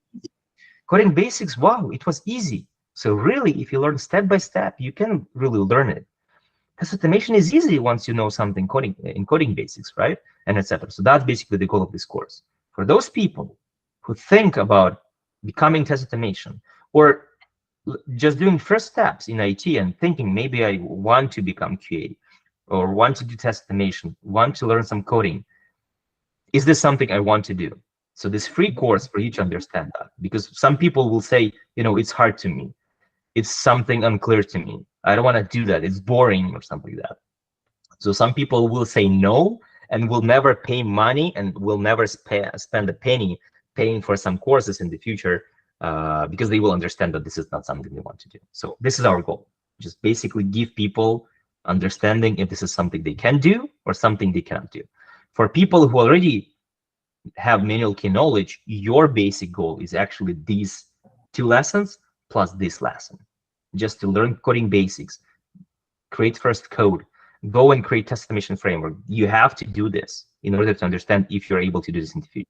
coding basics, wow, it was easy. So really, if you learn step by step, you can really learn it. Test automation is easy once you know something coding in coding basics, right? And etc. So that's basically the goal of this course. For those people who think about becoming test automation or just doing first steps in IT and thinking maybe I want to become QA or want to do test automation, want to learn some coding, is this something I want to do? So this free course for you to understand that, because some people will say, it's hard to me. It's something unclear to me. I don't want to do that. It's boring or something like that. So some people will say no and will never pay money and will never spend a penny paying for some courses in the future because they will understand that this is not something they want to do. So this is our goal. Just basically give people understanding if this is something they can do or something they cannot do. For people who already have manual key knowledge, your basic goal is actually these 2 lessons plus this lesson, just to learn coding basics, create first code, go and create test automation framework. You have to do this in order to understand if you're able to do this in the future.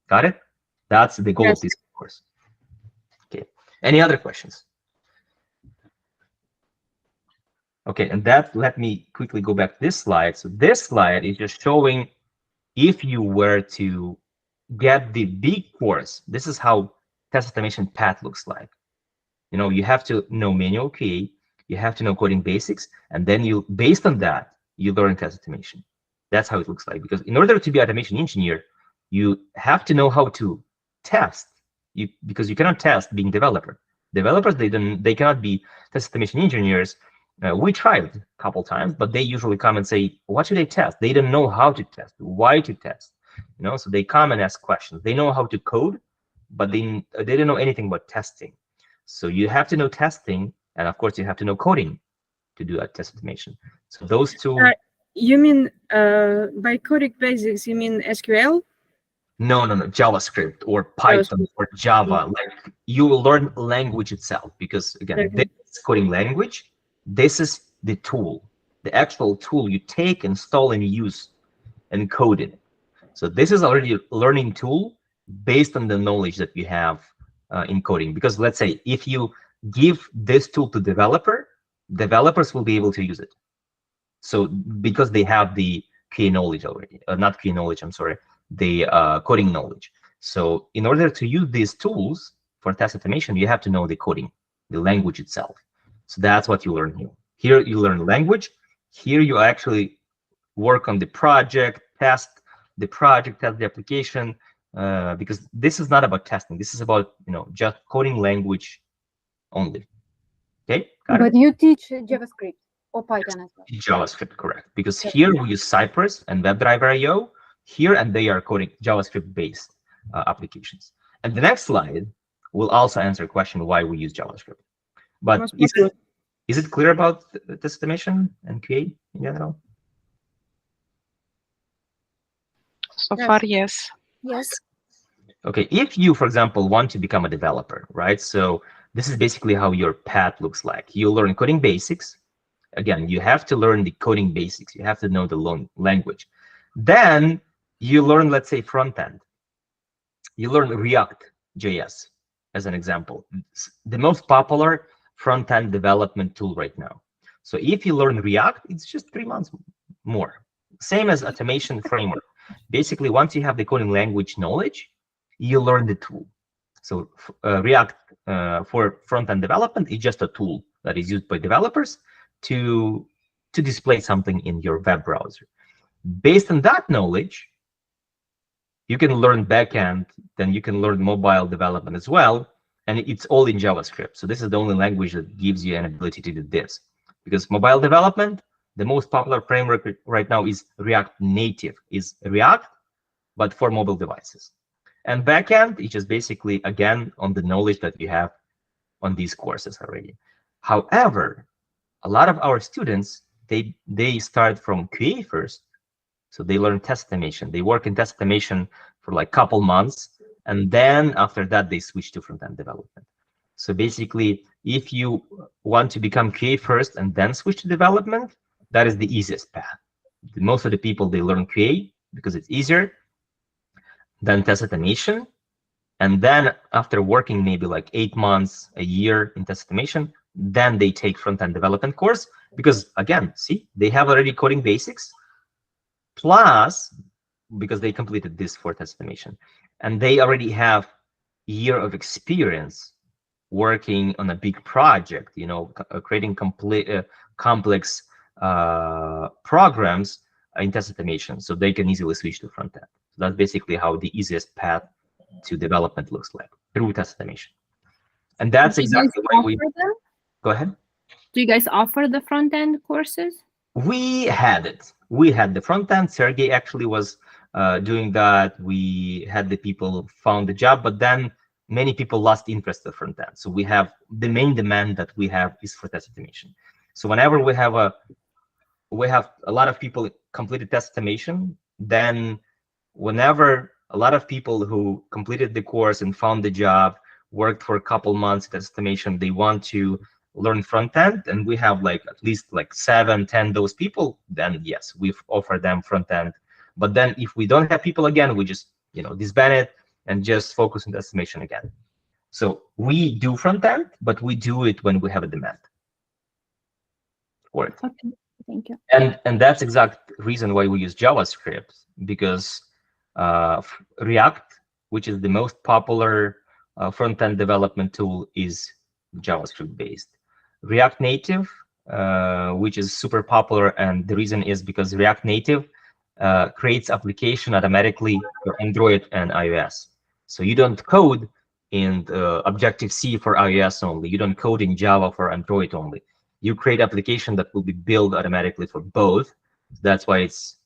Got it? That's the goal of this course. Okay. Any other questions? Okay, and let me quickly go back to this slide. So this slide is just showing if you were to get the big course, this is how test automation path looks like. You have to know manual QA, you have to know coding basics, and then based on that, you learn test automation. That's how it looks like. Because in order to be an automation engineer, you have to know how to test. Because you cannot test being developer. Developers, they cannot be test automation engineers. We tried a couple times, but they usually come and say, what should I test? They don't know how to test, why to test. So they come and ask questions. They know how to code, but they don't know anything about testing. So you have to know testing, and of course you have to know coding to do that test automation. So those two. You mean by coding basics, you mean SQL? No, JavaScript or Python or Java. Like you will learn language itself, because again, this is coding language. This is the tool, the actual tool you take, install, and use and code it. So this is already a learning tool based on the knowledge that you have in coding. Because let's say if you give this tool to developers will be able to use it. So because they have the QA knowledge already, not QA knowledge, I'm sorry, the coding knowledge. So in order to use these tools for test automation, you have to know the coding, the language itself. So that's what you learn here. Here you learn language. Here you actually work on the project, test the application, because this is not about testing. This is about just coding language only. Okay. But you teach JavaScript or Python as well. JavaScript, correct? Because here we use Cypress and WebDriver IO here, and they are coding JavaScript-based applications. And the next slide will also answer a question why we use JavaScript. But is it clear about test automation and QA in general? So far, yes. Yes. Okay, if you, for example, want to become a developer, right? So this is basically how your path looks like. You learn coding basics. Again, you have to learn the coding basics. You have to know the language. Then you learn, let's say, front end. You learn React.js as an example. It's the most popular front-end development tool right now. So if you learn React, it's just 3 months more. Same as automation framework. Basically, once you have the coding language knowledge, you learn the tool. So React for front-end development is just a tool that is used by developers to display something in your web browser. Based on that knowledge, you can learn backend, then you can learn mobile development as well, and it's all in JavaScript. So this is the only language that gives you an ability to do this. Because mobile development, the most popular framework right now is React Native, is React, but for mobile devices. And backend is just basically, again, on the knowledge that you have on these courses already. However, a lot of our students, they start from QA first. So they learn test automation. They work in test automation for like a couple months. And then after that, they switch to front-end development. So basically, if you want to become QA first and then switch to development, that is the easiest path. Most of the people, they learn QA because it's easier than test automation. And then after working maybe like 8 months, a year in test automation, then they take front-end development course. because again, see, they have already coding basics, plus because they completed this for test automation, and they already have year of experience working on a big project, you know, creating complex programs in test automation, so they can easily switch to front end. So that's basically how the easiest path to development looks like, through test automation. And that's Do you exactly guys why we offer them? go ahead. Do you guys offer the front end courses? We had it. We had the front end. Sergey actually was doing that. We had the people found the job, but then many people lost interest in front end. So we have the main demand that we have is for test automation. So whenever we have a lot of people completed test automation, then whenever a lot of people who completed the course and found the job, worked for a couple months in test automation, they want to learn front end, and we have like at least like 7-10 those people, then yes, we've offered them front end. But then if we don't have people again, we just, you know, disband it and just focus on test automation again. So we do front end, but we do it when we have a demand for it. Okay, thank you. And that's exact reason why we use JavaScript, because React, which is the most popular front-end development tool, is JavaScript based. React Native, which is super popular, and the reason is because React Native creates application automatically for Android and iOS. So you don't code in Objective-C for iOS only. You don't code in Java for Android only. You create application that will be built automatically for both. That's why it's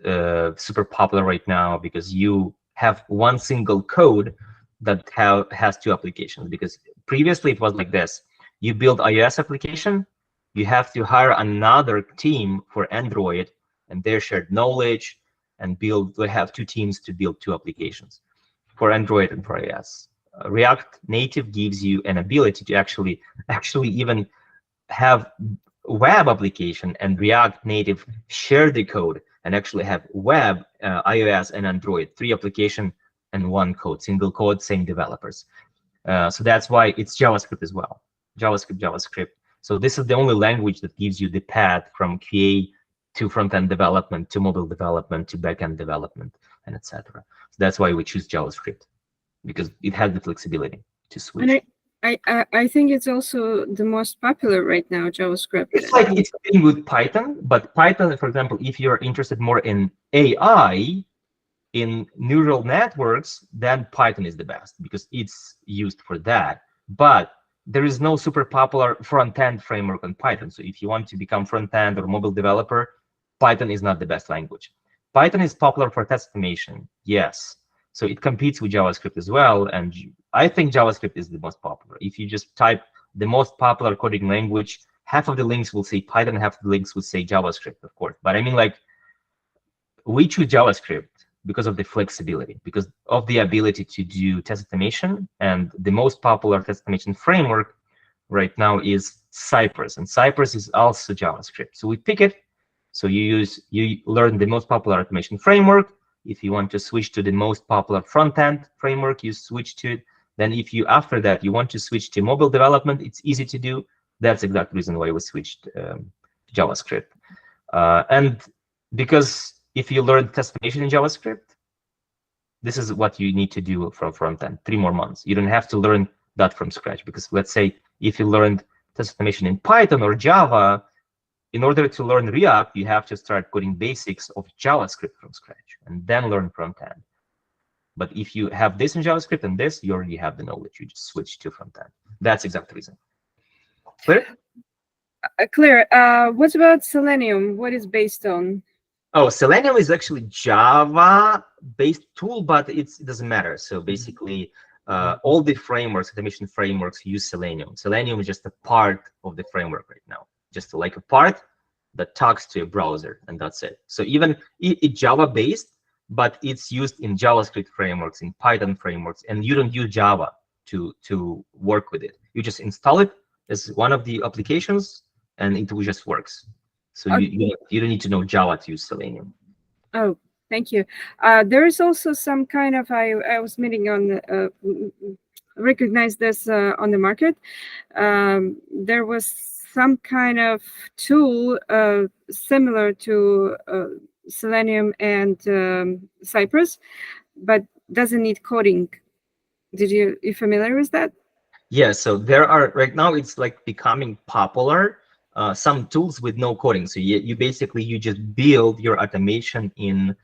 super popular right now, because you have one single code that has two applications. Because previously it was like this: you build iOS application, you have to hire another team for Android, and their shared knowledge, and they have two teams to build two applications for Android and for iOS. React Native gives you an ability to actually even have web application and React Native share the code and actually have web, iOS and Android, 3 application and 1 code, single code, same developers. So that's why it's JavaScript as well. JavaScript. So this is the only language that gives you the path from QA to front-end development, to mobile development, to back-end development, and etc. So that's why we choose JavaScript, because it has the flexibility to switch. And I think it's also the most popular right now, JavaScript. It's like it's competing with Python, but Python, for example, if you're interested more in AI, in neural networks, then Python is the best because it's used for that. But there is no super popular front-end framework on Python. So if you want to become front-end or mobile developer, Python is not the best language. Python is popular for test automation, yes. So it competes with JavaScript as well. And I think JavaScript is the most popular. If you just type the most popular coding language, half of the links will say Python, half of the links will say JavaScript, of course. But I mean, like, we choose JavaScript because of the flexibility, because of the ability to do test automation. And the most popular test automation framework right now is Cypress, and Cypress is also JavaScript. So we pick it. So you learn the most popular automation framework. If you want to switch to the most popular front-end framework, you switch to it. Then if you, after that, you want to switch to mobile development, it's easy to do. That's the exact reason why we switched to JavaScript. And because if you learn test automation in JavaScript, this is what you need to do from front-end, 3 more months. You don't have to learn that from scratch, because let's say if you learned test automation in Python or Java, in order to learn React, you have to start coding basics of JavaScript from scratch and then learn front-end. But if you have this in JavaScript and this, you already have the knowledge. You just switch to front-end. That's exact reason. Clear? Clear. What about Selenium? What is based on? Oh, Selenium is actually Java-based tool, but it doesn't matter. So basically, all the frameworks, automation frameworks, use Selenium. Selenium is just a part of the framework right now, just like a part that talks to a browser, and that's it. So even it's Java-based, but it's used in JavaScript frameworks, in Python frameworks, and you don't use Java to work with it. You just install it as one of the applications, and it just works. So Okay. you don't need to know Java to use Selenium. Oh, thank you. There is also some kind of, I was meeting on, recognize this on the market. There was some kind of tool similar to Selenium and Cypress, but doesn't need coding. You familiar with that? Yeah, so there are, right now it's like becoming popular, some tools with no coding. So you basically, you just build your automation in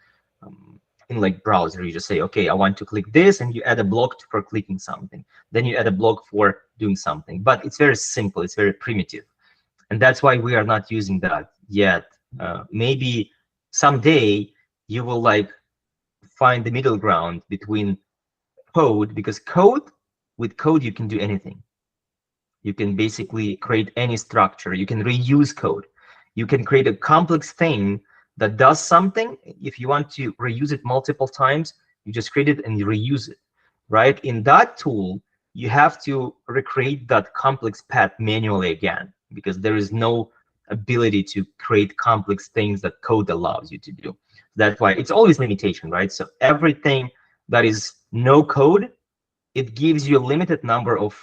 like browser. You just say, okay, I want to click this, and you add a block for clicking something. Then you add a block for doing something. But it's very simple, it's very primitive. And that's why we are not using that yet. Maybe someday you will like find the middle ground between code, because with code you can do anything. You can basically create any structure. You can reuse code. You can create a complex thing that does something. If you want to reuse it multiple times, you just create it and you reuse it, right? In that tool, you have to recreate that complex path manually again, because there is no ability to create complex things that code allows you to do. That's why it's always limitation, right? So everything that is no code, it gives you a limited number of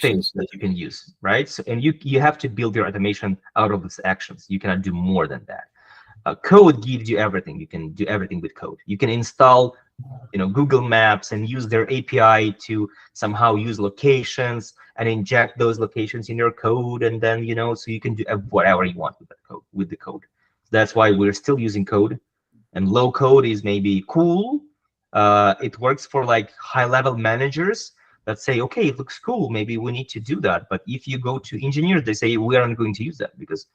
things that you can use, right? So, and you have to build your automation out of these actions. You cannot do more than that. Code gives you everything. You can do everything with code. You can install, Google Maps and use their API to somehow use locations and inject those locations in your code, and then so you can do whatever you want with that code. With the code, that's why we're still using code. And low code is maybe cool. It works for like high-level managers that say, okay, it looks cool, maybe we need to do that. But if you go to engineers, they say we aren't going to use that because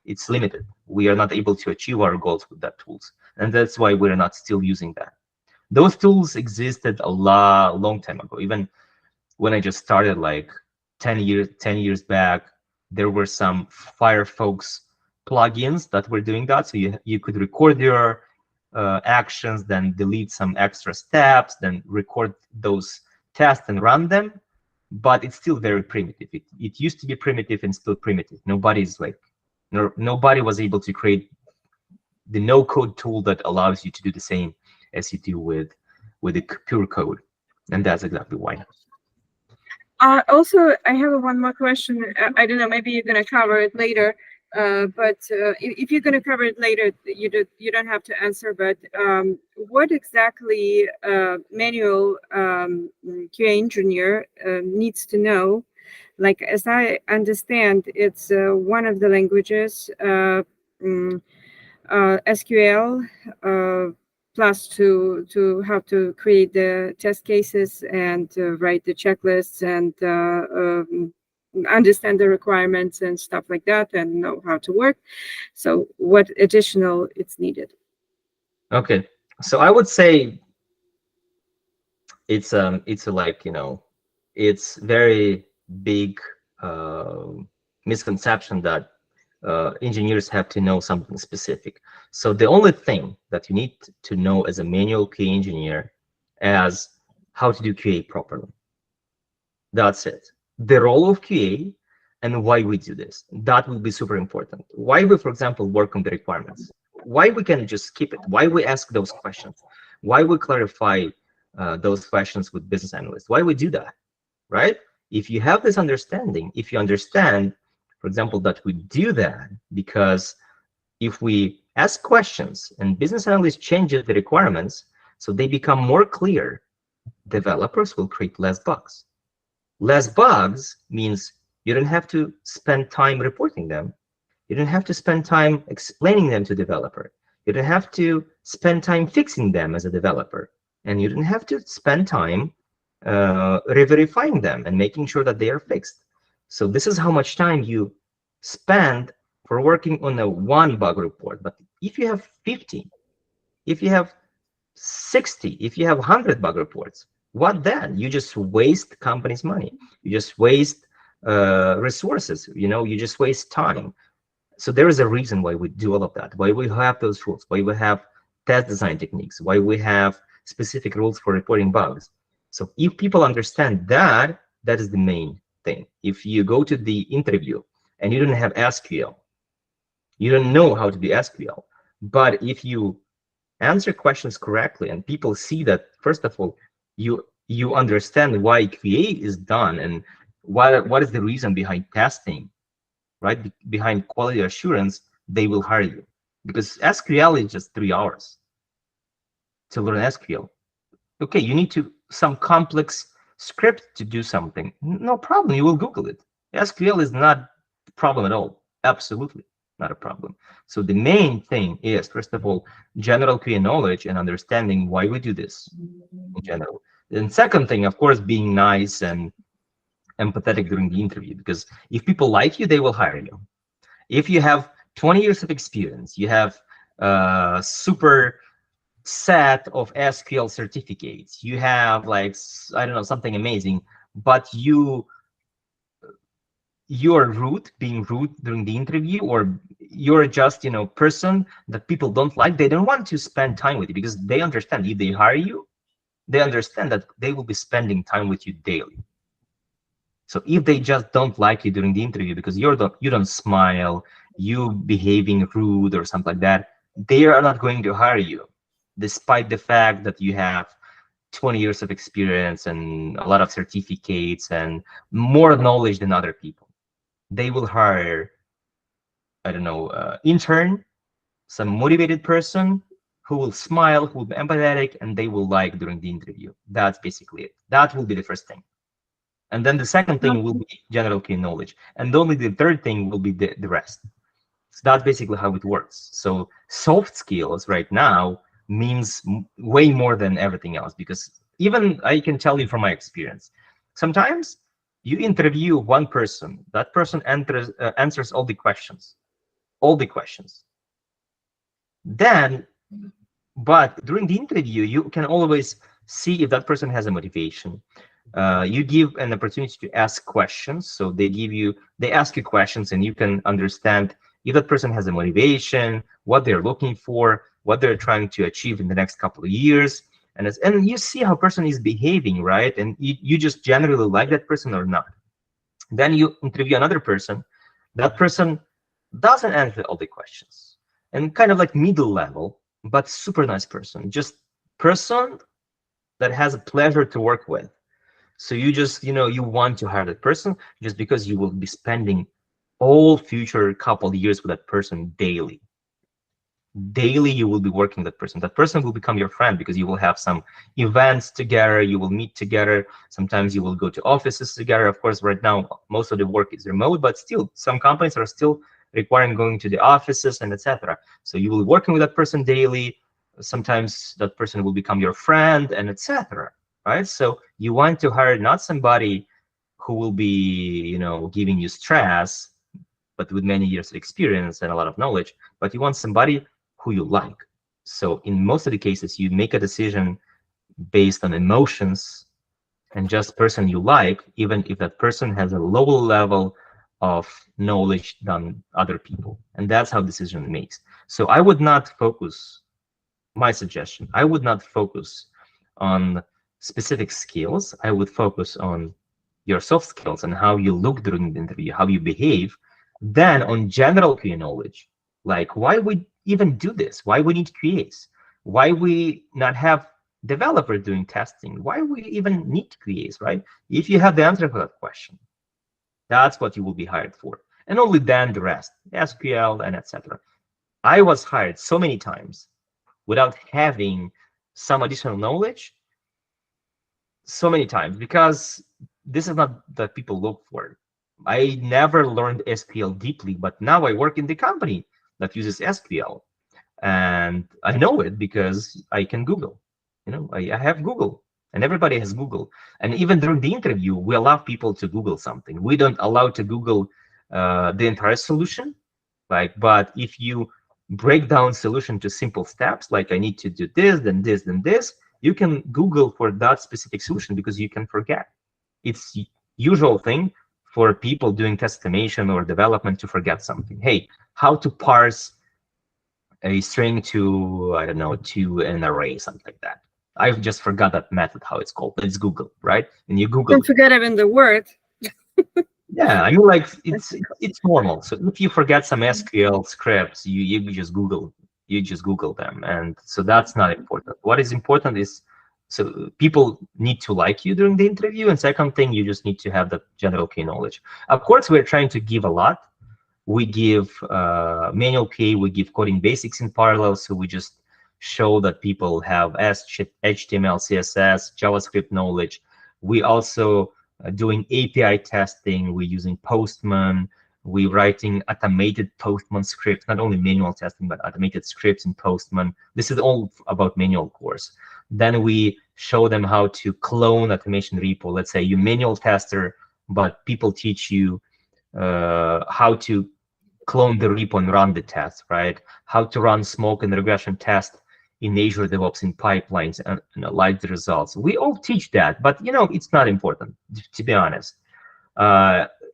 it's limited. We are not able to achieve our goals with that tools, and that's why we're not still using that. Those tools existed a long time ago. Even when I just started, like 10 years back, there were some Firefox plugins that were doing that. So you could record your actions, then delete some extra steps, then record those tests and run them. But it's still very primitive. It used to be primitive and still primitive. Nobody was able to create the no-code tool that allows you to do the same as you do with the pure code, and that's exactly why. Also, I have one more question. I don't know, maybe you're going to cover it later, but if you're going to cover it later, you don't have to answer. But what exactly manual QA engineer needs to know? Like, as I understand, it's one of the languages, SQL, plus to how to create the test cases and write the checklists and understand the requirements and stuff like that, and know how to work. So what additional it's needed? Okay, so I would say it's very big misconception that engineers have to know something specific. So the only thing that you need to know as a manual QA engineer is how to do QA properly. That's it. The role of QA and why we do this, that will be super important. Why we, for example, work on the requirements. Why we can just skip it. Why we ask those questions. Why we clarify those questions with business analysts. Why we do that, right? If you have this understanding, if you understand, for example, that we do that because if we ask questions and business analysts change the requirements so they become more clear, developers will create less bugs. Less bugs means you don't have to spend time reporting them. You don't have to spend time explaining them to developer. You don't have to spend time fixing them as a developer. And you don't have to spend time re-verifying them and making sure that they are fixed. So this is how much time you spend for working on a one bug report. But if you have 50, if you have 60, if you have 100 bug reports, what then? You just waste company's money. You just waste resources. You just waste time. So there is a reason why we do all of that, why we have those rules, why we have test design techniques, why we have specific rules for reporting bugs. So if people understand that, that is the main thing. If you go to the interview and you don't have SQL, you don't know how to do SQL. But if you answer questions correctly and people see that, first of all, you understand why QA is done and what is the reason behind testing, right? Behind quality assurance, they will hire you, because SQL is just 3 hours to learn SQL. Okay, you need to some complex script to do something. No problem, you will Google it. SQL is not a problem at all. Absolutely not a problem. So the main thing is, first of all, general QA knowledge and understanding why we do this in general. And second thing, of course, being nice and empathetic during the interview, because if people like you, they will hire you. If you have 20 years of experience, you have super set of SQL certificates, you have like, I don't know, something amazing, but you're rude, being rude during the interview, or you're just, you know, person that people don't like, they don't want to spend time with you, because they understand if they hire you, they understand that they will be spending time with you daily. So if they just don't like you during the interview because you don't smile, you behaving rude or something like that, they are not going to hire you, despite the fact that you have 20 years of experience and a lot of certificates and more knowledge than other people. They will hire, I don't know, intern, some motivated person who will smile, who will be empathetic, and they will like during the interview. That's basically it. That will be the first thing. And then the second thing will be general key knowledge. And only the third thing will be the rest. So that's basically how it works. So soft skills right now means way more than everything else, because even I can tell you from my experience, sometimes you interview one person, that person answers all the questions. Then, but during the interview, you can always see if that person has a motivation. You give an opportunity to ask questions. So they ask you questions, and you can understand if that person has a motivation, what they're looking for, what they're trying to achieve in the next couple of years. And you see how person is behaving, right? And you just generally like that person or not. Then you interview another person. That person doesn't answer all the questions, and kind of like middle level, but super nice person, just person that has a pleasure to work with. So you just, you want to hire that person just because you will be spending all future couple of years with that person daily. Daily, you will be working with that person. That person will become your friend because you will have some events together, you will meet together. Sometimes you will go to offices together. Of course, right now, most of the work is remote, but still, some companies are still requiring going to the offices and etc. So you will be working with that person daily. Sometimes that person will become your friend and etc. Right? So you want to hire not somebody who will be, giving you stress, but with many years of experience and a lot of knowledge, but you want somebody who you like. So in most of the cases, you make a decision based on emotions and just person you like, even if that person has a lower level of knowledge than other people. And that's how decision makes. So I would not focus, my suggestion, I would not focus on specific skills. I would focus on your soft skills and how you look during the interview, how you behave. Then on general QA knowledge, like why we even do this, why we need QAs, why we not have developer doing testing, why we even need QAs, right? If you have the answer for that question, that's what you will be hired for. And only then the rest, SQL and etc. I was hired so many times without having some additional knowledge, so many times, because this is not that people look for. I never learned SQL deeply, but now I work in the company that uses SQL, and I know it because I can Google. I have Google, and everybody has Google. And even during the interview, we allow people to Google something. We don't allow to Google the entire solution, but if you break down solution to simple steps, like I need to do this, then this, then this, you can Google for that specific solution because you can forget. It's usual thing for people doing test automation or development to forget something. Hey, how to parse a string to, I don't know, to an array, something like that. I just forgot that method, how it's called, but it's Google, right? And you Google. Don't forget even the word. Yeah, I mean, like it's normal. So if you forget some SQL scripts, you just Google them, and so that's not important. What is important is, so people need to like you during the interview, and second thing, you just need to have the general key knowledge. Of course, we're trying to give a lot, We give manual QA, we give coding basics in parallel, so we just show that people have HTML, CSS, JavaScript knowledge. We also doing API testing. We're using Postman. We're writing automated Postman scripts, not only manual testing, but automated scripts in Postman. This is all about manual course. Then we show them how to clone automation repo. Let's say you're manual tester, but people teach you how to clone the repo and run the test, right? How to run smoke and regression test in Azure DevOps in pipelines and analyze the results. We all teach that, but it's not important, to be honest.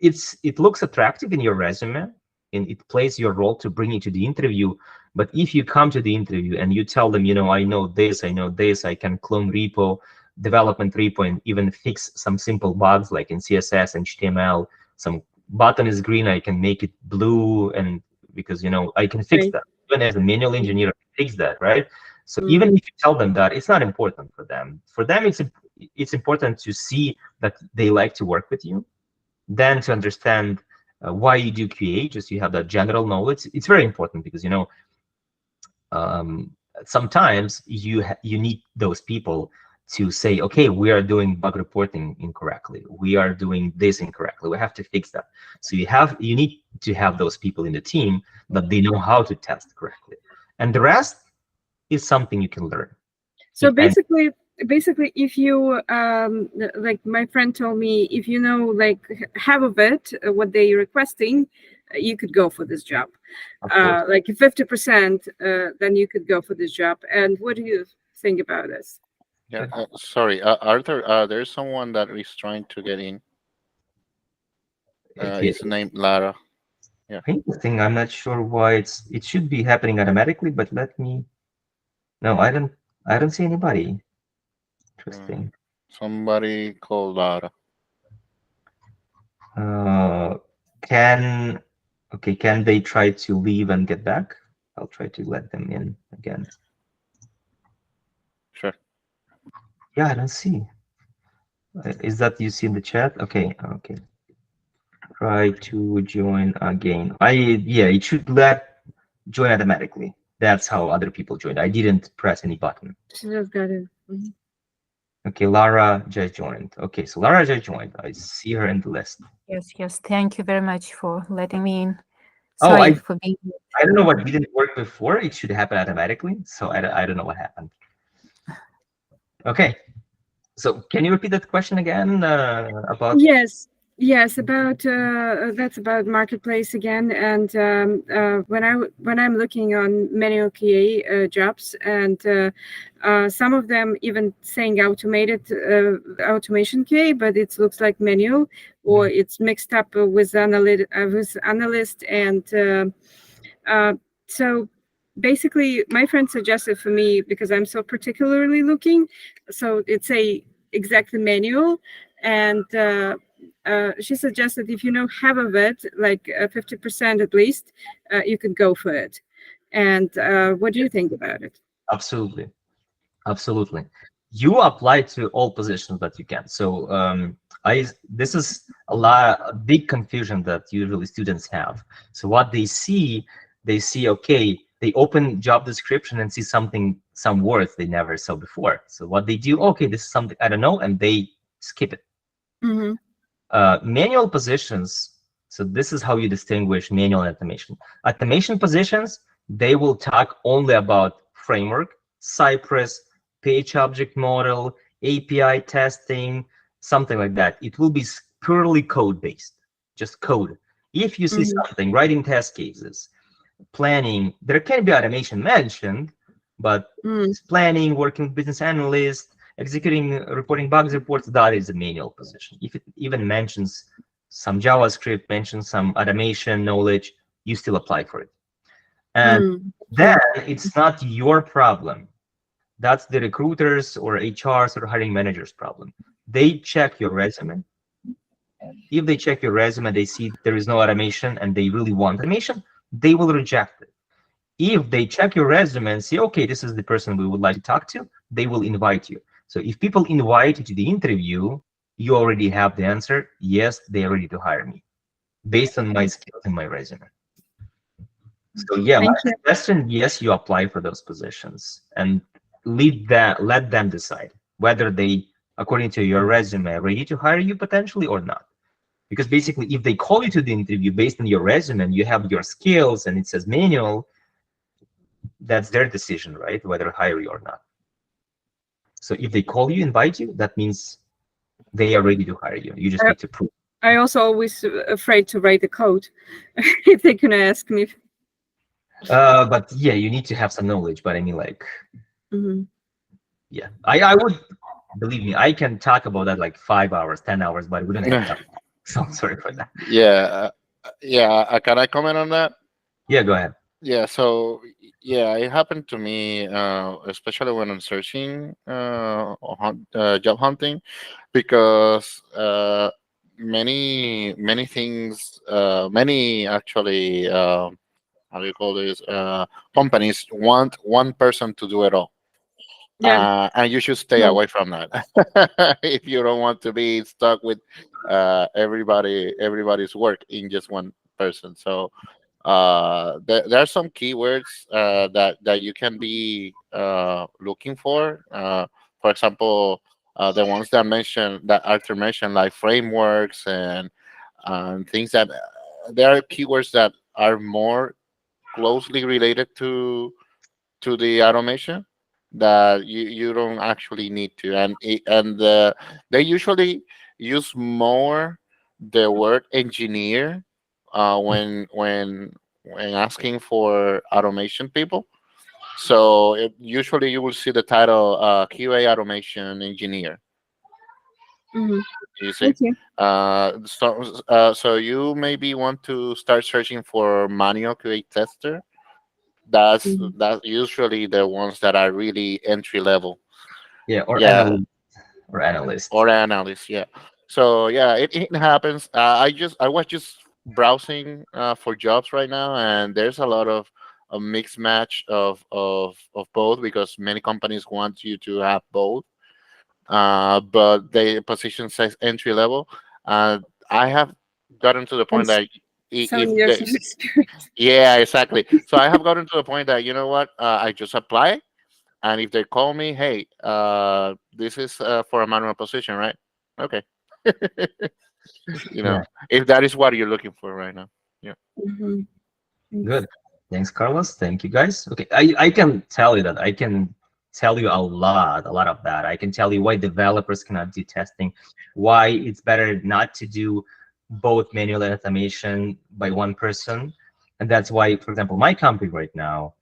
It looks attractive in your resume, and it plays your role to bring you to the interview. But if you come to the interview and you tell them, I know this, I can clone repo, development repo, and even fix some simple bugs like in CSS and HTML, some button is green, I can make it blue, and because I can fix that. Even as a manual engineer, I can fix that, right? So even if you tell them that, it's not important for them. For them, it's important to see that they like to work with you, then to understand why you do QA, just you have that general knowledge. It's very important because sometimes you need those people to say, okay, we are doing bug reporting incorrectly, we are doing this incorrectly, we have to fix that. So you need to have those people in the team that they know how to test correctly, and the rest is something you can learn. So basically, if you like my friend told me, if like half of it, what they're requesting, you could go for this job. Like 50%, then you could go for this job. And what do you think about this? Yeah, sorry, Arthur, there's someone that is trying to get in. It's named Lara. Yeah. Interesting. I'm not sure why it should be happening automatically, but let me. No, I don't see anybody. Interesting. Somebody called Lara. Can they try to leave and get back? I'll try to let them in again. Sure. Yeah, I don't see. Is that you see in the chat? Okay. Try to join again. It should join automatically. That's how other people joined. I didn't press any button. She just got it. Okay, Lara just joined. Okay, so Lara just joined. I see her in the list. Yes. Thank you very much for letting me in. Sorry for being. I don't know what didn't work before. It should happen automatically. So I don't know what happened. Okay. So can you repeat that question again about? Yes, about that's about marketplace again. And when I'm looking on manual QA jobs, and some of them even saying automated automation QA, but it looks like manual, or it's mixed up with analyst, and so basically my friend suggested for me, because I'm so particularly looking, so it's exactly manual, and she suggested if you know half of it, like 50% at least, you could go for it. And what do you think about it? Absolutely. You apply to all positions that you can. So this is a big confusion that usually students have. So what they see, okay, they open job description and see some words they never saw before. So what they do, okay, this is something I don't know, and they skip it. Manual positions, so this is how you distinguish manual and automation. Automation positions, they will talk only about framework, Cypress, page object model, API testing, something like that. It will be purely code-based, just code. If you see something, writing test cases, planning, there can be automation mentioned, but planning, working with business analyst, executing, reporting bugs reports, that is a manual position. If it even mentions some JavaScript, mentions some automation knowledge, you still apply for it. And then it's not your problem. That's the recruiters or HRs or hiring managers' problem. They check your resume. If they check your resume, they see there is no automation and they really want automation, they will reject it. If they check your resume and say, okay, this is the person we would like to talk to, they will invite you. So if people invite you to the interview, you already have the answer. Yes, they are ready to hire me based on my skills and my resume. So yeah, my Thank you. suggestion, yes, you apply for those positions and let them decide whether they, according to your resume, are ready to hire you potentially or not. Because basically, if they call you to the interview based on your resume and you have your skills and it says manual, that's their decision, right? Whether to hire you or not. So if they call you, invite you, that means they are ready to hire you. You just need to prove. I also always afraid to write the code if they're gonna ask me. But yeah, you need to have some knowledge. But I mean, like, yeah, I would, believe me, I can talk about that like 5 hours, 10 hours, but we don't have time. So I'm sorry for that. Yeah, can I comment on that? Yeah, go ahead. Yeah, so yeah, it happened to me, especially when I'm searching, job hunting, because many things, many actually, how do you call this? Companies want one person to do it all. Yeah. And you should stay No. away from that if you don't want to be stuck with everybody's work in just one person. So there are some keywords that you can be looking for. For example, the ones that Arthur mentioned, like frameworks and things that there are keywords that are more closely related to the automation that you don't actually need to, and they usually use more the word engineer when asking for automation people. So usually you will see the title QA automation engineer. You see, Thank you. so you maybe want to start searching for manual QA tester. That's usually the ones that are really entry level. Yeah, or Yeah, analyst. or analyst. Yeah. So yeah, it happens. I was just browsing for jobs right now, and there's a lot of a mixed match of both, because many companies want you to have both. But the position says entry level. I have gotten to the point that if 7 years the, of experience. yeah, exactly. So I have gotten to the point that, you know what, I just apply, and if they call me, hey, this is for a manual position, right? Okay. Yeah. If that is what you're looking for right now. Yeah. Good. Thanks, Carlos. Thank you, guys. Okay, I can tell you that I can tell you a lot of that. I can tell you why developers cannot do testing, why it's better not to do both manual and automation by one person. And that's why, for example, my company right now,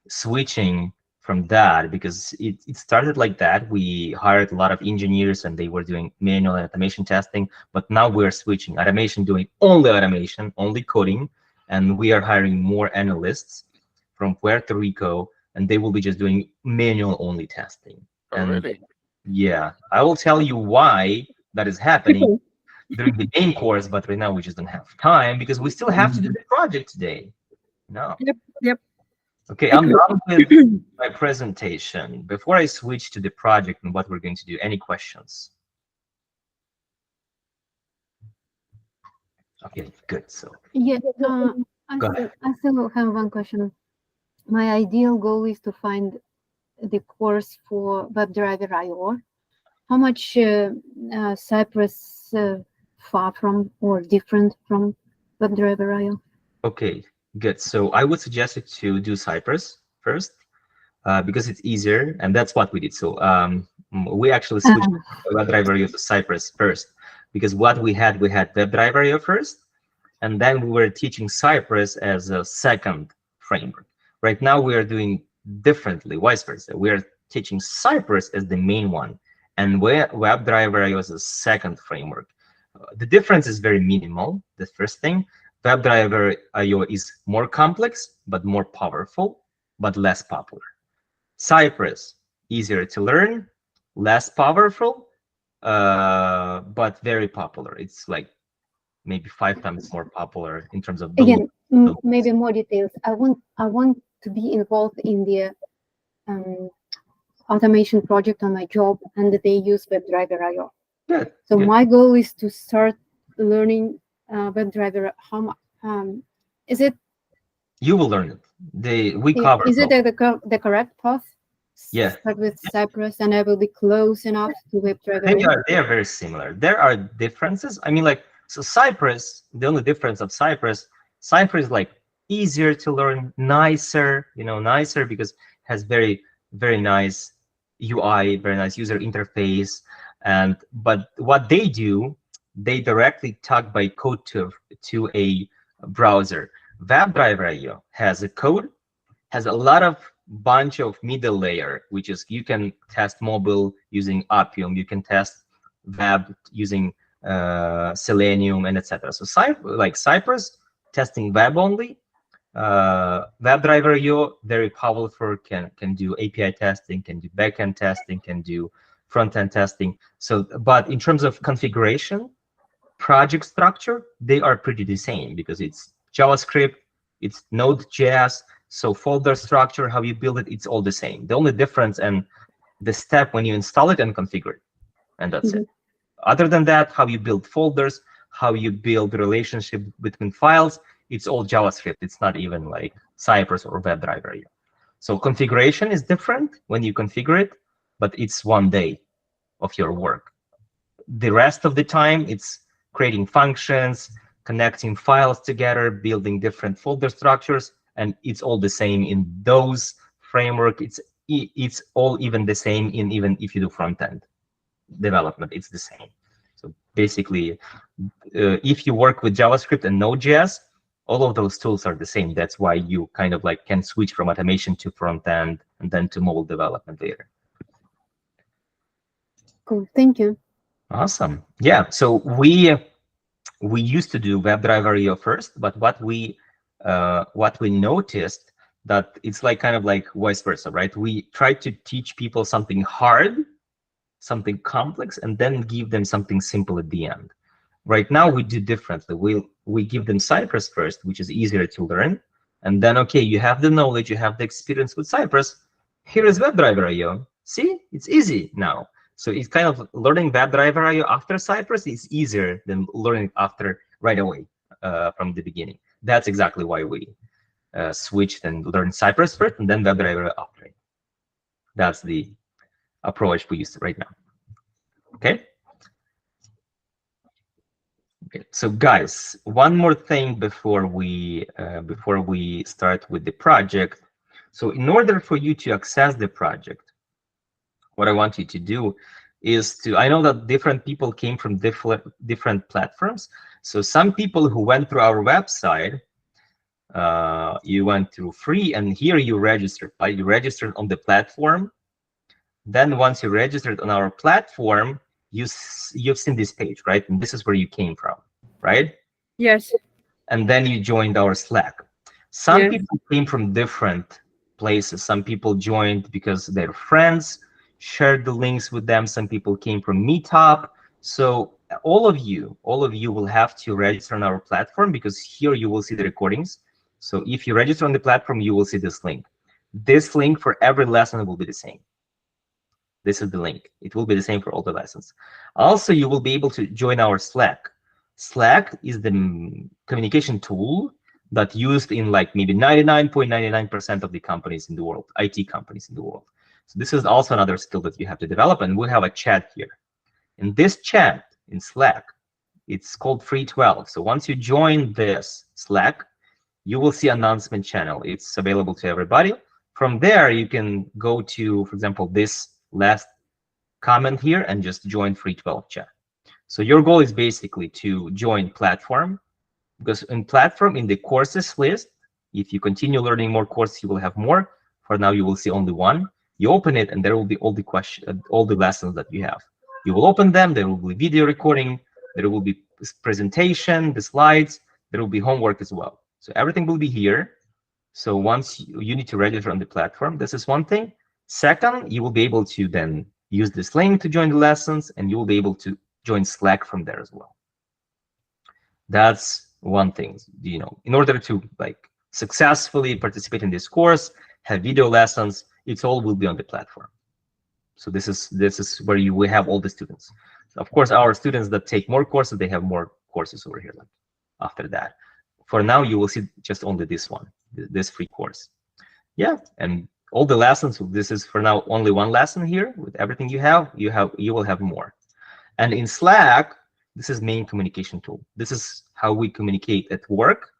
switching from that, because it started like that. We hired a lot of engineers and they were doing manual and automation testing, but now we're switching automation, doing only automation, only coding, and we are hiring more analysts from Puerto Rico, and they will be just doing manual only testing. Oh, And really? yeah, I will tell you why that is happening during the main course, but right now we just don't have time because we still have to do the project today. No. Yep. Okay, I'm done with my presentation. Before I switch to the project and what we're going to do, any questions? Okay, good. So Yeah, Go ahead. I still have one question. My ideal goal is to find the course for WebDriver IO. How much Cypress far from or different from WebDriver IO? Okay, good. So I would suggest you to do Cypress first because it's easier, and that's what we did. So we actually switched WebDriver IO to Cypress first because what we had WebDriver IO first, and then we were teaching Cypress as a second framework. Right now we are doing differently, vice versa. We are teaching Cypress as the main one, and WebDriver IO is a second framework. The difference is very minimal. The first thing, WebDriver IO is more complex, but more powerful, but less popular. Cypress, easier to learn, less powerful, but very popular. It's like maybe 5 times more popular in terms of Again, maybe more details. I want to be involved in the automation project on my job, and they use WebDriver IO. Good. So good. my goal is to start learning WebDriver. How much is it You will learn it. We cover. Is it the correct path? Yeah. Start with Cypress, and I will be close enough to WebDriver. They are very similar. There are differences. I mean, like, so Cypress, the only difference of Cypress is like easier to learn, nicer, nicer because it has very, very nice UI, very nice user interface. But what they do, they directly talk by code to a browser. WebDriver.io has a code, has a lot of bunch of middle layer, which is you can test mobile using Appium, you can test web using Selenium, and etc. So Cypress testing web only. WebDriver.io very powerful, can do API testing, can do backend testing, can do front-end testing. So, but in terms of configuration, project structure, they are pretty the same because it's JavaScript, it's Node.js. So folder structure, how you build it, it's all the same. The only difference and the step when you install it and configure it, and that's it. Other than that, how you build folders, how you build relationship between files, it's all JavaScript. It's not even like Cypress or WebDriver. So configuration is different when you configure it, but it's one day of your work. The rest of the time, it's creating functions, connecting files together, building different folder structures, and it's all the same in those framework. It's all even the same in even if you do front-end development, it's the same. So basically, if you work with JavaScript and Node.js, all of those tools are the same. That's why you kind of like can switch from automation to front-end and then to mobile development later. Cool, thank you. Awesome. Yeah, so we used to do WebDriver.io first, but what we noticed that it's like kind of like vice versa, right? We try to teach people something hard, something complex, and then give them something simple at the end. Right now we do differently. We give them Cypress first, which is easier to learn, and then okay, you have the knowledge, you have the experience with Cypress. Here is WebDriver.io. See, it's easy now. So it's kind of learning WebDriver.io after Cypress is easier than learning after right away from the beginning. That's exactly why we switched and learned Cypress first and then WebDriver after. That's the approach we use right now. Okay. Okay. So guys, one more thing before we start with the project. So in order for you to access the project, what I want you to do is to, I know that different people came from different platforms. So some people who went through our website, you went through free, and here you registered. Right? You registered on the platform. Then once you registered on our platform, you've seen this page, right? And this is where you came from, right? Yes. And then you joined our Slack. Some people came from different places. Some people joined because their friends shared the links with them. Some people came from Meetup. So all of you will have to register on our platform because here you will see the recordings. So if you register on the platform, you will see this link. This link for every lesson will be the same. This is the link. It will be the same for all the lessons. Also, you will be able to join our Slack. Slack is the communication tool that used in like maybe 99.99% of the companies in the world, IT companies in the world. So this is also another skill that you have to develop, and we have a chat here. In this chat in Slack, it's called Free 12. So once you join this Slack, you will see announcement channel. It's available to everybody. From there, you can go to, for example, this last comment here and just join Free 12 chat. So your goal is basically to join platform, because in platform, in the courses list, if you continue learning more courses, you will have more. For now, you will see only one. You open it, and there will be all the questions, all the lessons that you have. You will open them. There will be video recording. There will be presentation, the slides. There will be homework as well. So everything will be here. So once you need to register on the platform, this is one thing. Second, you will be able to then use this link to join the lessons, and you will be able to join Slack from there as well. That's one thing. You know, in order to like successfully participate in this course, have video lessons, it's all will be on the platform. So this is where you will have all the students. Of course, our students that take more courses, they have more courses over here. Like after that, for now, you will see just only this one. this free course. Yeah, and all the lessons. This is for now only one lesson here. With everything you will have more. And in Slack, this is main communication tool. This is how we communicate at work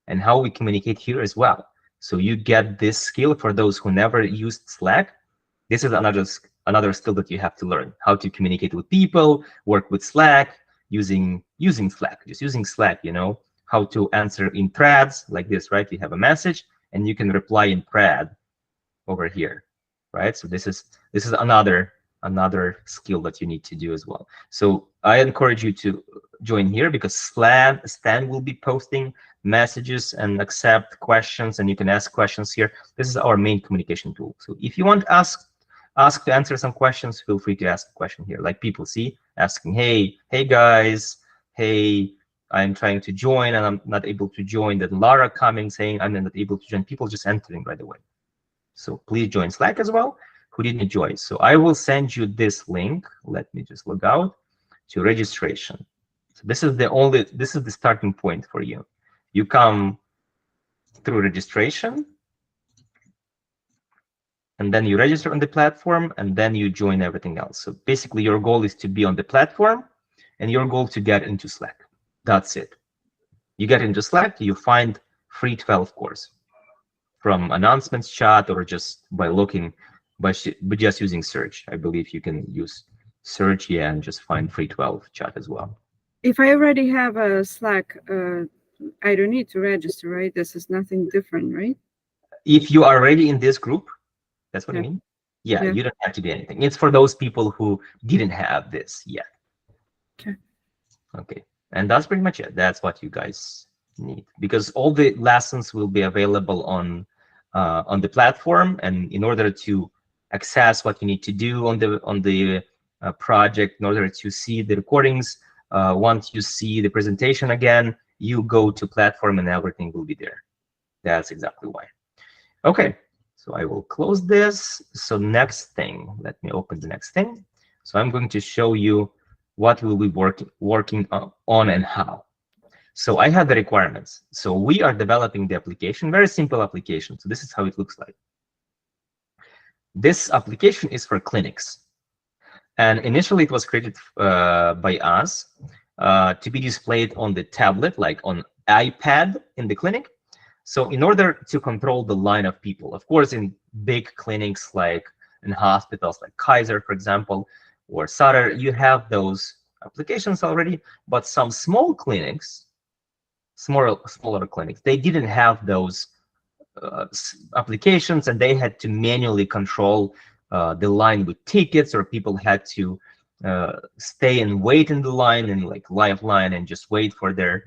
and how we communicate here as well. So you get this skill for those who never used Slack. This is another skill that you have to learn, how to communicate with people, work with Slack, using Slack, just using Slack, how to answer in threads like this, right? You have a message and you can reply in thread over here, right? So this is another skill that you need to do as well. So I encourage you to join here, because Stan will be posting messages and accept questions, and you can ask questions here. This is our main communication tool. So if you want ask to answer some questions, feel free to ask a question here, like people see asking, hey guys, hey, I'm trying to join and I'm not able to join. Then Lara coming saying I'm not able to join. People just entering right away. So please join Slack as well, who didn't join. So I will send you this link. Let me just log out to registration. So this is the starting point for you. You come through registration, and then you register on the platform, and then you join everything else. So basically your goal is to be on the platform, and your goal to get into Slack. That's it. You get into Slack, you find free 12 course from announcements chat, or just by looking, by just using search. I believe you can use search, yeah, and just find free 12 chat as well. If I already have a Slack, I don't need to register, right? This is nothing different, right? If you are already in this group, that's what I mean. Yeah, you don't have to do anything. It's for those people who didn't have this yet. Okay, and that's pretty much it. That's what you guys need, because all the lessons will be available on the platform, and in order to access what you need to do on the project, in order to see the recordings, once you see the presentation again, you go to platform and everything will be there. That's exactly why. Okay, so I will close this. So next thing, let me open the next thing. So I'm going to show you what we'll be working on and how. So I have the requirements. So we are developing the application, very simple application. So this is how it looks like. This application is for clinics. And initially it was created by us to be displayed on the tablet, like on iPad in the clinic. So in order to control the line of people, of course, in big clinics, like in hospitals, like Kaiser, for example, or Sutter, you have those applications already. But some small clinics, smaller clinics, they didn't have those applications, and they had to manually control the line with tickets, or people had to stay and wait in the line, and like live line, and just wait for their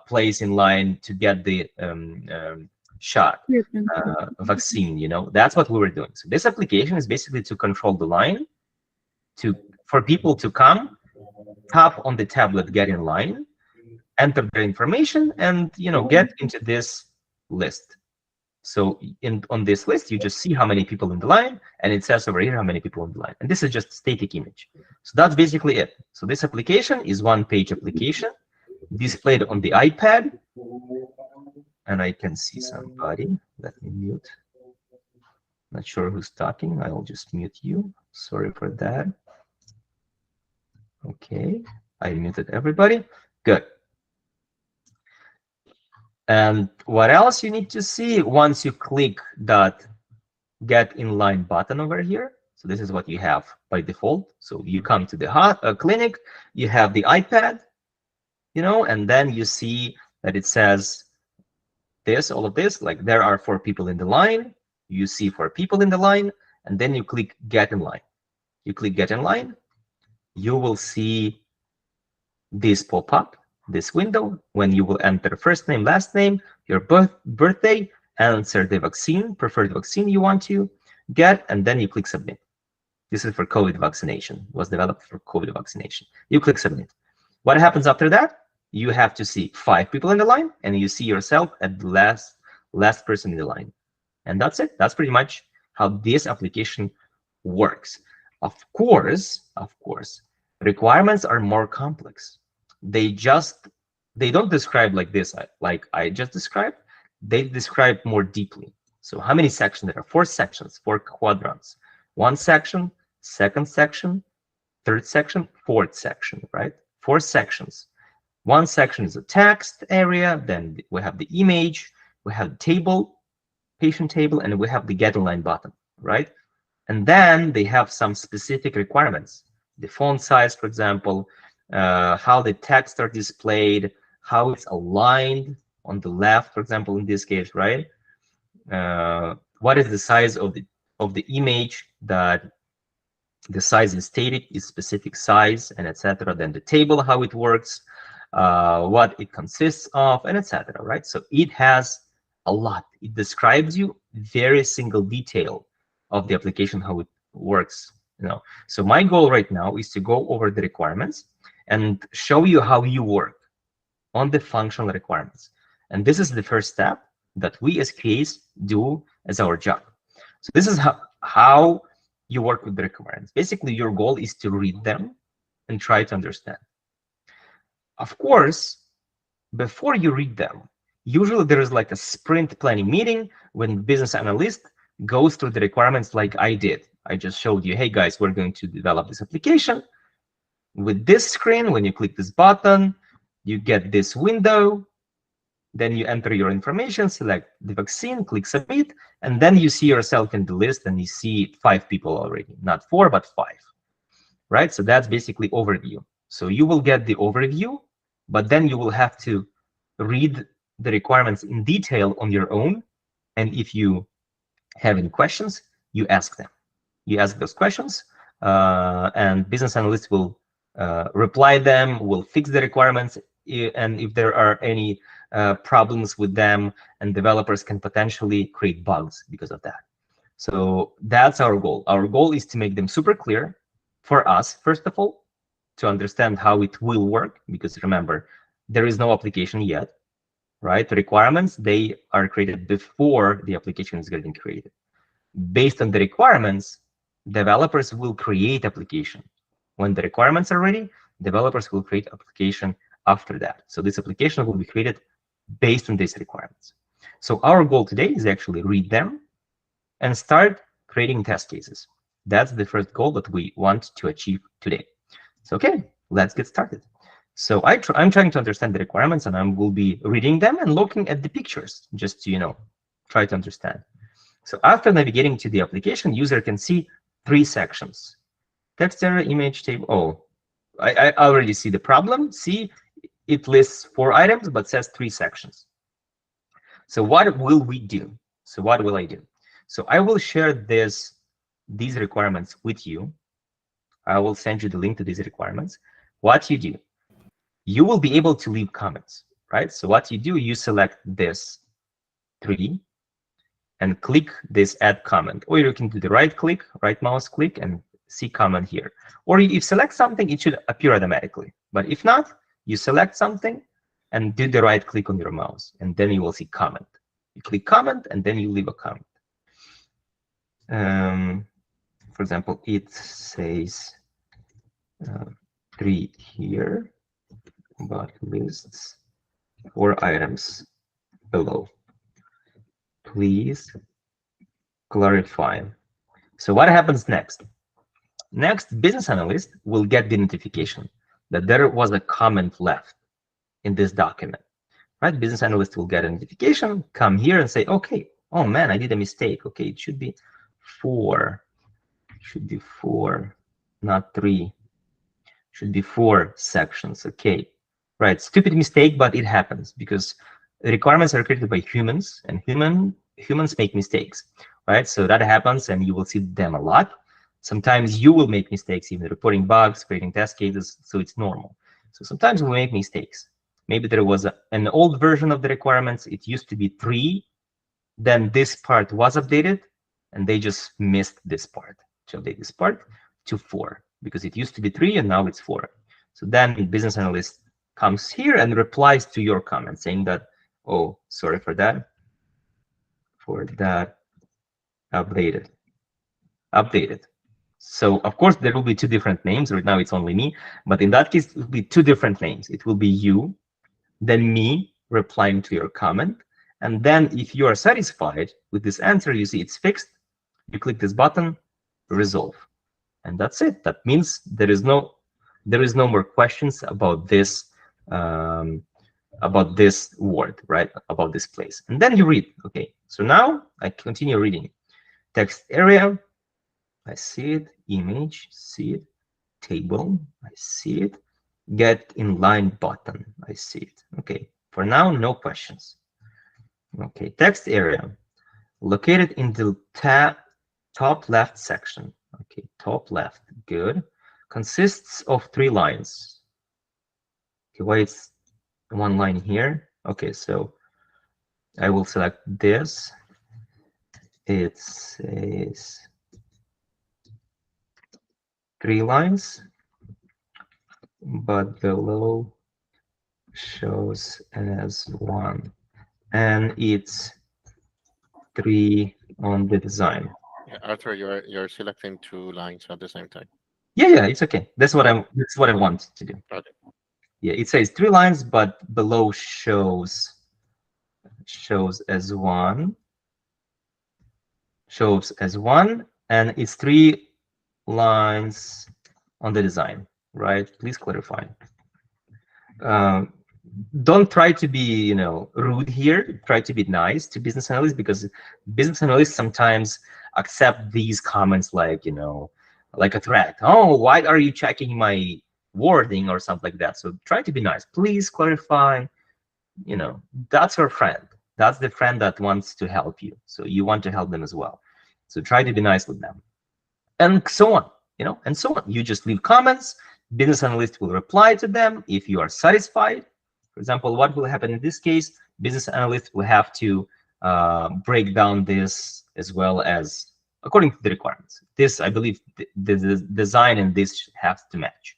place in line to get the shot, vaccine. That's what we were doing. So this application is basically to control the line, for people to come, tap on the tablet, get in line, enter their information, and get into this list. So on this list, you just see how many people in the line, and it says over here how many people in the line. And this is just a static image. So that's basically it. So this application is one-page application displayed on the iPad. And I can see somebody. Let me mute. Not sure who's talking. I will just mute you. Sorry for that. Okay, I muted everybody. Good. And what else you need to see once you click that get in line button over here? So this is what you have by default. So you come to the clinic, you have the iPad, and then you see that it says all of this, like there are 4 people in the line. You see 4 people in the line, and then you click get in line. You click get in line, you will see this pop up, this window, when you will enter first name, last name, your birthday, answer the preferred vaccine you want to get, and then you click submit. This is for COVID vaccination, was developed for COVID vaccination. You click submit. What happens after that? You have to see 5 people in the line, and you see yourself at the last person in the line. And that's it. That's pretty much how this application works. Of course, requirements are more complex. They don't describe like this, like I just described. they describe more deeply. So how many sections? There are 4 sections, 4 quadrants. 1 section, 2nd section, 3rd section, 4th section, right? 4 sections. 1 section is a text area, then we have the image, we have the table, patient table, and we have the get online button, right? And then they have some specific requirements. The font size, for example, how the text are displayed, how it's aligned on the left, for example, in this case, right? What is the size of the image, that the size is static, is specific size, and etc. Then the table, how it works, what it consists of, and etc. Right? So it has a lot. It describes you very single detail of the application, how it works. So my goal right now is to go over the requirements and show you how you work on the functional requirements. And this is the first step that we as QAs do as our job. So this is how you work with the requirements. Basically, your goal is to read them and try to understand. Of course, before you read them, usually there is like a sprint planning meeting when business analyst goes through the requirements like I did. I just showed you, hey guys, we're going to develop this application. With this screen, when you click this button, you get this window. Then you enter your information, select the vaccine, click submit, and then you see yourself in the list and you see 5 people already, not 4, but 5, right? So that's basically overview. So you will get the overview, but then you will have to read the requirements in detail on your own. And if you have any questions, you ask them. You ask those questions, and business analysts will reply them, will fix the requirements, and if there are any problems with them, and developers can potentially create bugs because of that. So that's our goal. Our goal is to make them super clear for us, first of all, to understand how it will work, because remember, there is no application yet, right? The requirements, they are created before the application is getting created. Based on the requirements, developers will create application. When the requirements are ready, developers will create application after that. So this application will be created based on these requirements. So our goal today is actually read them and start creating test cases. That's the first goal that we want to achieve today. So, okay, let's get started. So I'm trying to understand the requirements, and I will be reading them and looking at the pictures just to, try to understand. So after navigating to the application, user can see 3 sections. Text area, image, table. Oh, I already see the problem. See, it lists 4 items, but says 3 sections. So what will we do? So what will I do? So I will share these requirements with you. I will send you the link to these requirements. What you do, you will be able to leave comments, right? So what you do, you select this 3 and click this add comment, or you can do the right mouse click and see comment here. Or if you select something, it should appear automatically. But if not, you select something and do the right click on your mouse, and then you will see comment. You click comment and then you leave a comment. For example, it says 3 here, but lists 4 items below. Please clarify. So what happens next? Next, business analyst will get the notification that there was a comment left in this document, right? Business analyst will get a notification, come here and say, okay, oh man, I did a mistake. Okay, it should be 4. Should be 4, not 3. Should be 4 sections. Okay, right? Stupid mistake, but it happens because the requirements are created by humans, and humans make mistakes, right? So that happens, and you will see them a lot. Sometimes you will make mistakes, even reporting bugs, creating test cases, so it's normal. So sometimes we make mistakes. Maybe there was an old version of the requirements. It used to be 3. Then this part was updated, and they just missed this part. To update this part to 4, because it used to be 3 and now it's 4. So then the business analyst comes here and replies to your comment saying that, oh, sorry for that. Updated. So of course there will be 2 different names. Right now it's only me, but in that case it will be 2 different names. It will be you, then me replying to your comment, And then if you are satisfied with this answer, you see it's fixed, you click this button, resolve. And that's it. That means there is no more questions about this word, right? About this place. And then you read. Okay, so now I continue reading. Text area, I see it. Image, see it. Table, I see it. Get inline button, I see it. Okay, for now, no questions. Okay, text area, located in the top left section. Okay, top left, good. Consists of 3 lines. Okay, why it's 1 line here? Okay, so I will select this. It says 3 lines, but below shows as 1, and it's 3 on the design. Yeah, Arthur, you're selecting 2 lines at the same time. Yeah, it's okay. That's what I want to do. Okay. Yeah, it says 3 lines, but below shows as 1. Shows as 1, and it's 3 lines on the design, right? Please clarify. Don't try to be, rude here. Try to be nice to business analysts, because business analysts sometimes accept these comments like, like a threat. Oh, why are you checking my wording or something like that? So try to be nice. Please clarify. That's our friend. That's the friend that wants to help you. So you want to help them as well. So try to be nice with them, and so on. And so on. You just leave comments. Business analyst will reply to them if you are satisfied. For example, what will happen in this case? Business analyst will have to break down this as well as according to the requirements. This, I believe, the design and this have to match.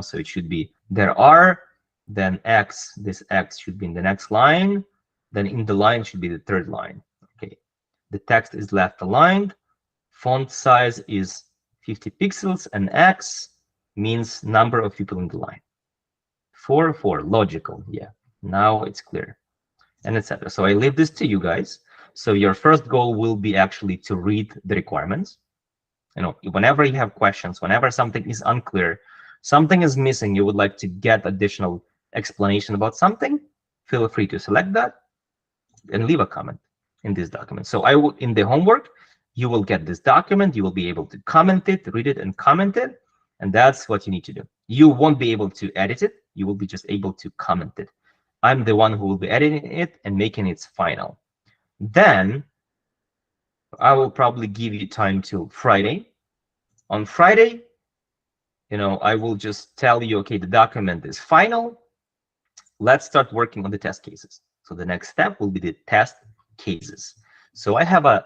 So it should be there are, then X. This X should be in the next line. Then in the line should be the 3rd line. Okay. The text is left aligned. Font size is 50 pixels, and X means number of people in the line. 4, logical. Yeah, now it's clear, and etc. So I leave this to you guys. So your first goal will be actually to read the requirements. Whenever you have questions, whenever something is unclear, something is missing, you would like to get additional explanation about something, feel free to select that and leave a comment in this document. So I will, in the homework, you will get this document. You will be able to comment it, read it, and comment it. And that's what you need to do. You won't be able to edit it. You will be just able to comment it. I'm the one who will be editing it and making it final. Then I will probably give you time till Friday. On Friday, I will just tell you, okay, the document is final. Let's start working on the test cases. So the next step will be the test cases. So I have a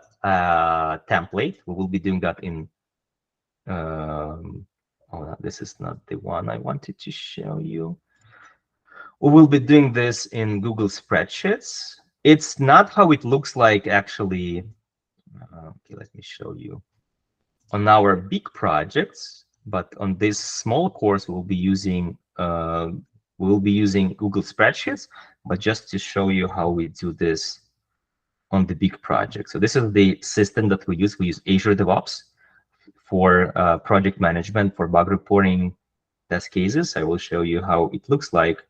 template. We will be doing that in this is not the one I wanted to show you. We will be doing this in Google Spreadsheets. It's not how it looks like actually. Okay, let me show you. On our big projects, but on this small course, we'll be using Google Spreadsheets. But just to show you how we do this on the big project. So this is the system that we use. We use Azure DevOps for project management, for bug reporting, test cases. I will show you how it looks like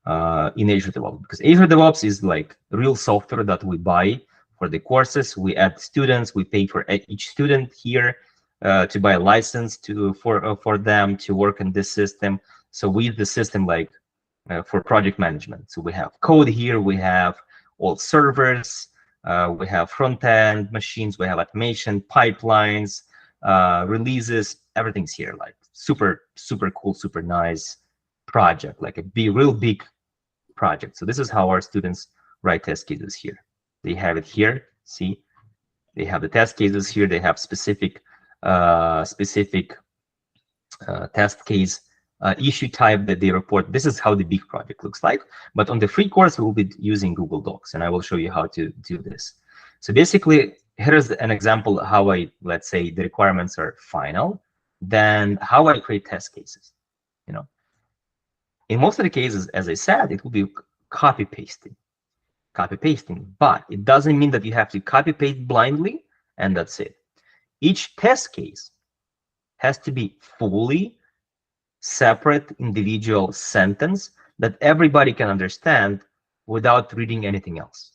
in Azure DevOps, because Azure DevOps is like real software that we buy for the courses. We add students. We pay for each student here to buy a license for them to work in this system. So we use the system like for project management. So we have code here. We have all servers. We have front-end machines. We have automation, pipelines, releases. Everything's here. Like super cool, super nice project, like a real big project. So this is how our students write test cases here. They have it here. See, they have the test cases here. They have specific test case issue type that they report. This is how the big project looks like. But on the free course, we will be using Google Docs, and I will show you how to do this. So basically, here's an example of how let's say the requirements are final, then how I create test cases. In most of the cases, as I said, it will be copy pasting. copy pasting, but it doesn't mean that you have to copy paste blindly and that's it. Each test case has to be fully separate individual sentence that everybody can understand without reading anything else.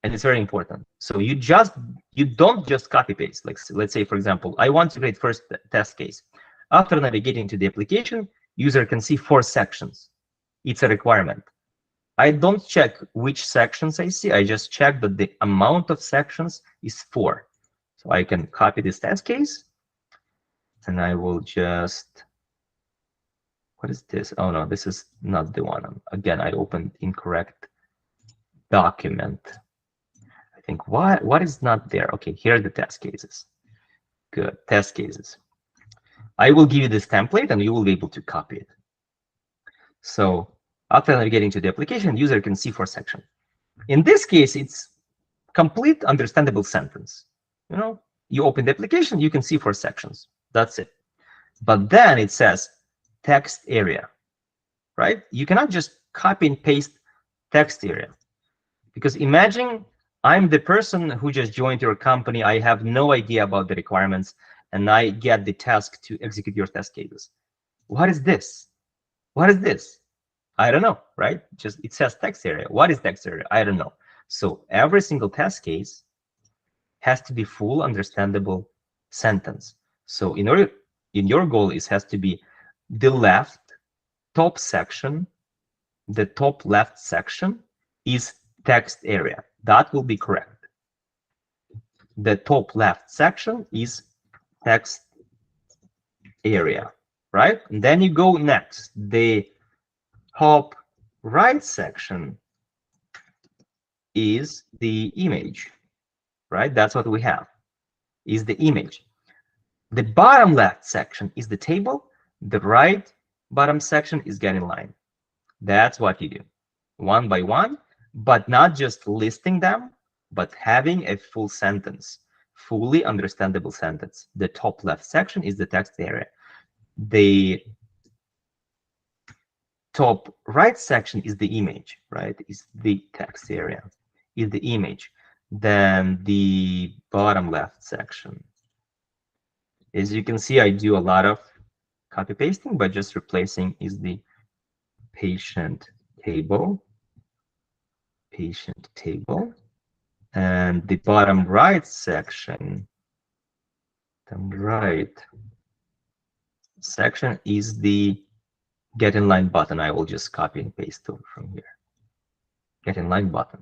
And it's very important. So you don't just copy paste. Like, let's say, for example, I want to create first test case. After navigating to the application, user can see 4 sections. It's a requirement. I don't check which sections I see. I just check that the amount of sections is 4. So I can copy this test case, and I will just, what is this? Oh no, this is not the one. Again, I opened incorrect document. I think what is not there? Okay, here are the test cases. Good, test cases. I will give you this template and you will be able to copy it. So after navigating to the application, user can see 4 sections. In this case, it's complete understandable sentence. You know, you open the application, you can see 4 sections. That's it. But then it says text area, right? You cannot just copy and paste text area. Because imagine I'm the person who just joined your company. I have no idea about the requirements, and I get the task to execute your test cases. What is this? What is this? I don't know, right? Just it says text area. What is text area? I don't know. So every single test case has to be full understandable sentence. So in your goal, it has to be the left top section, the top left section is text area. That will be correct. The top left section is text area, right? And then you go next. The top right section is the image, right? That's what we have, is the image. The bottom left section is the table. The right bottom section is get in line. That's what you do, one by one, but not just listing them, but having a full sentence, fully understandable sentence. The top left section is the text area. The top right section is the image, right? Is the text area, is the image. Then the bottom left section. As you can see, I do a lot of copy pasting, but just replacing is the patient table, and the bottom right section, is the get in line button. I will just copy and paste over from here. Get in line button,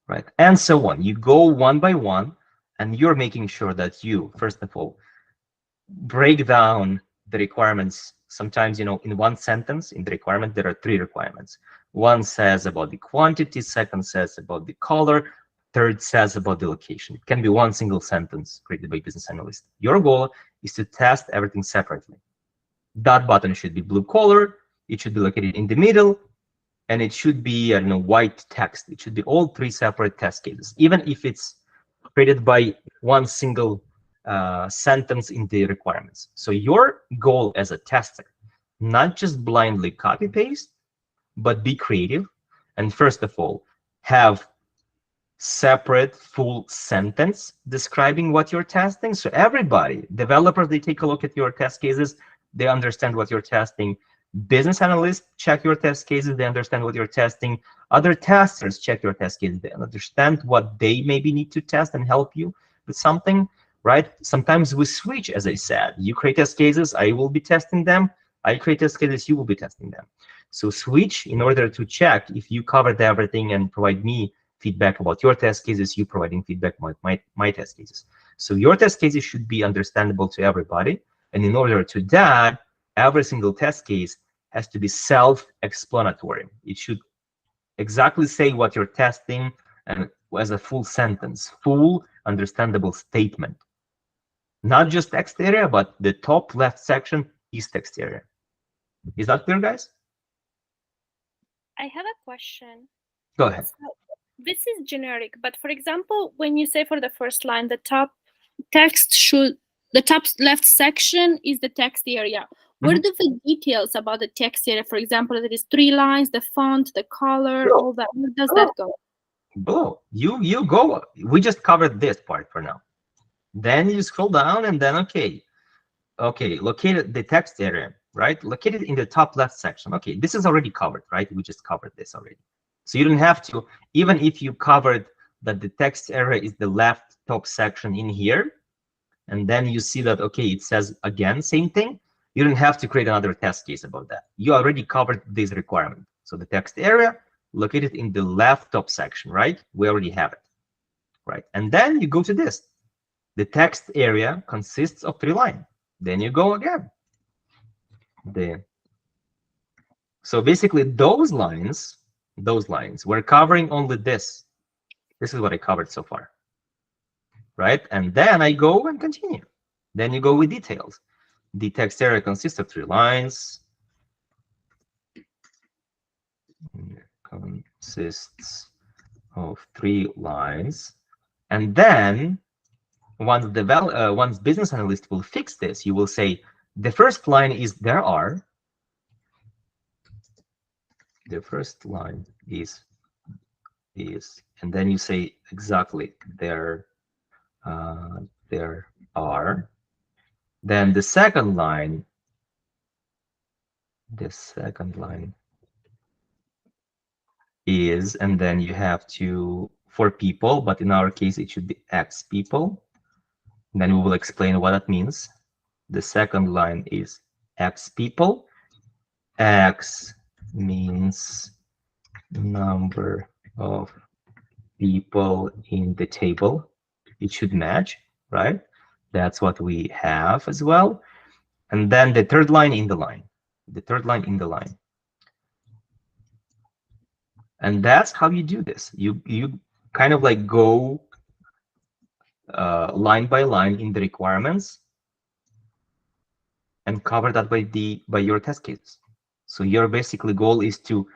right? And so on. You go one by one, and you're making sure that you, first of all, break down the requirements. Sometimes, you know, in one sentence, in the requirement, there are 3 requirements. One says about the quantity, second says about the color, third says about the location. It can be one single sentence created by business analyst. Your goal is to test everything separately. That button should be blue color, it should be located in the middle, and it should be, I don't know, white text. It should be all 3 separate test cases, even if it's created by one single sentence in the requirements. So your goal as a tester, not just blindly copy paste, but be creative. And first of all, have separate full sentence describing what you're testing. So everybody, developers, they take a look at your test cases, they understand what you're testing. Business analysts check your test cases, they understand what you're testing. Other testers check your test cases, they understand what they maybe need to test and help you with something, right? Sometimes we switch, as I said. You create test cases, I will be testing them. I create test cases, you will be testing them. So switch in order to check if you covered everything and provide me feedback about your test cases, you providing feedback about my test cases. So your test cases should be understandable to everybody. And in order to that, every single test case has to be self-explanatory. It should exactly say what you're testing and as a full sentence, full understandable statement. Not just text area, but the top left section is text area. Is that clear, guys? I have a question. Go ahead. So this is generic, but for example, when you say for the first line, the top left section is the text area. Where do the details about the text area, for example, there is 3 lines, the font, the color, all that, where does that go? Below. You go. We just covered this part for now. Then you scroll down and then okay, located the text area, right? Located in the top left section. Okay, this is already covered, right? We just covered this already. So you don't have to, even if you covered that the text area is the left top section in here, and then you see that, okay, it says again, same thing, you don't have to create another test case about that. You already covered this requirement. So the text area located in the left top section, right? We already have it, right? And then you go to this. The text area consists of 3 lines. Then you go again. So basically those lines, we're covering only this. This is what I covered so far, right? And then I go and continue. Then you go with details. The text area consists of 3 lines. Consists of 3 lines. And then once business analyst will fix this, you will say the first line is there are. The first line is, and then you say exactly there are. Then the second line is, and then you have to, for people, but in our case it should be X people. Then we will explain what that means. The second line is X people. X means number of people in the table. It should match, right? That's what we have as well. And then the third line in the line. And that's how you do this. You kind of like go line by line in the requirements and cover that by your test cases. So your basically goal is to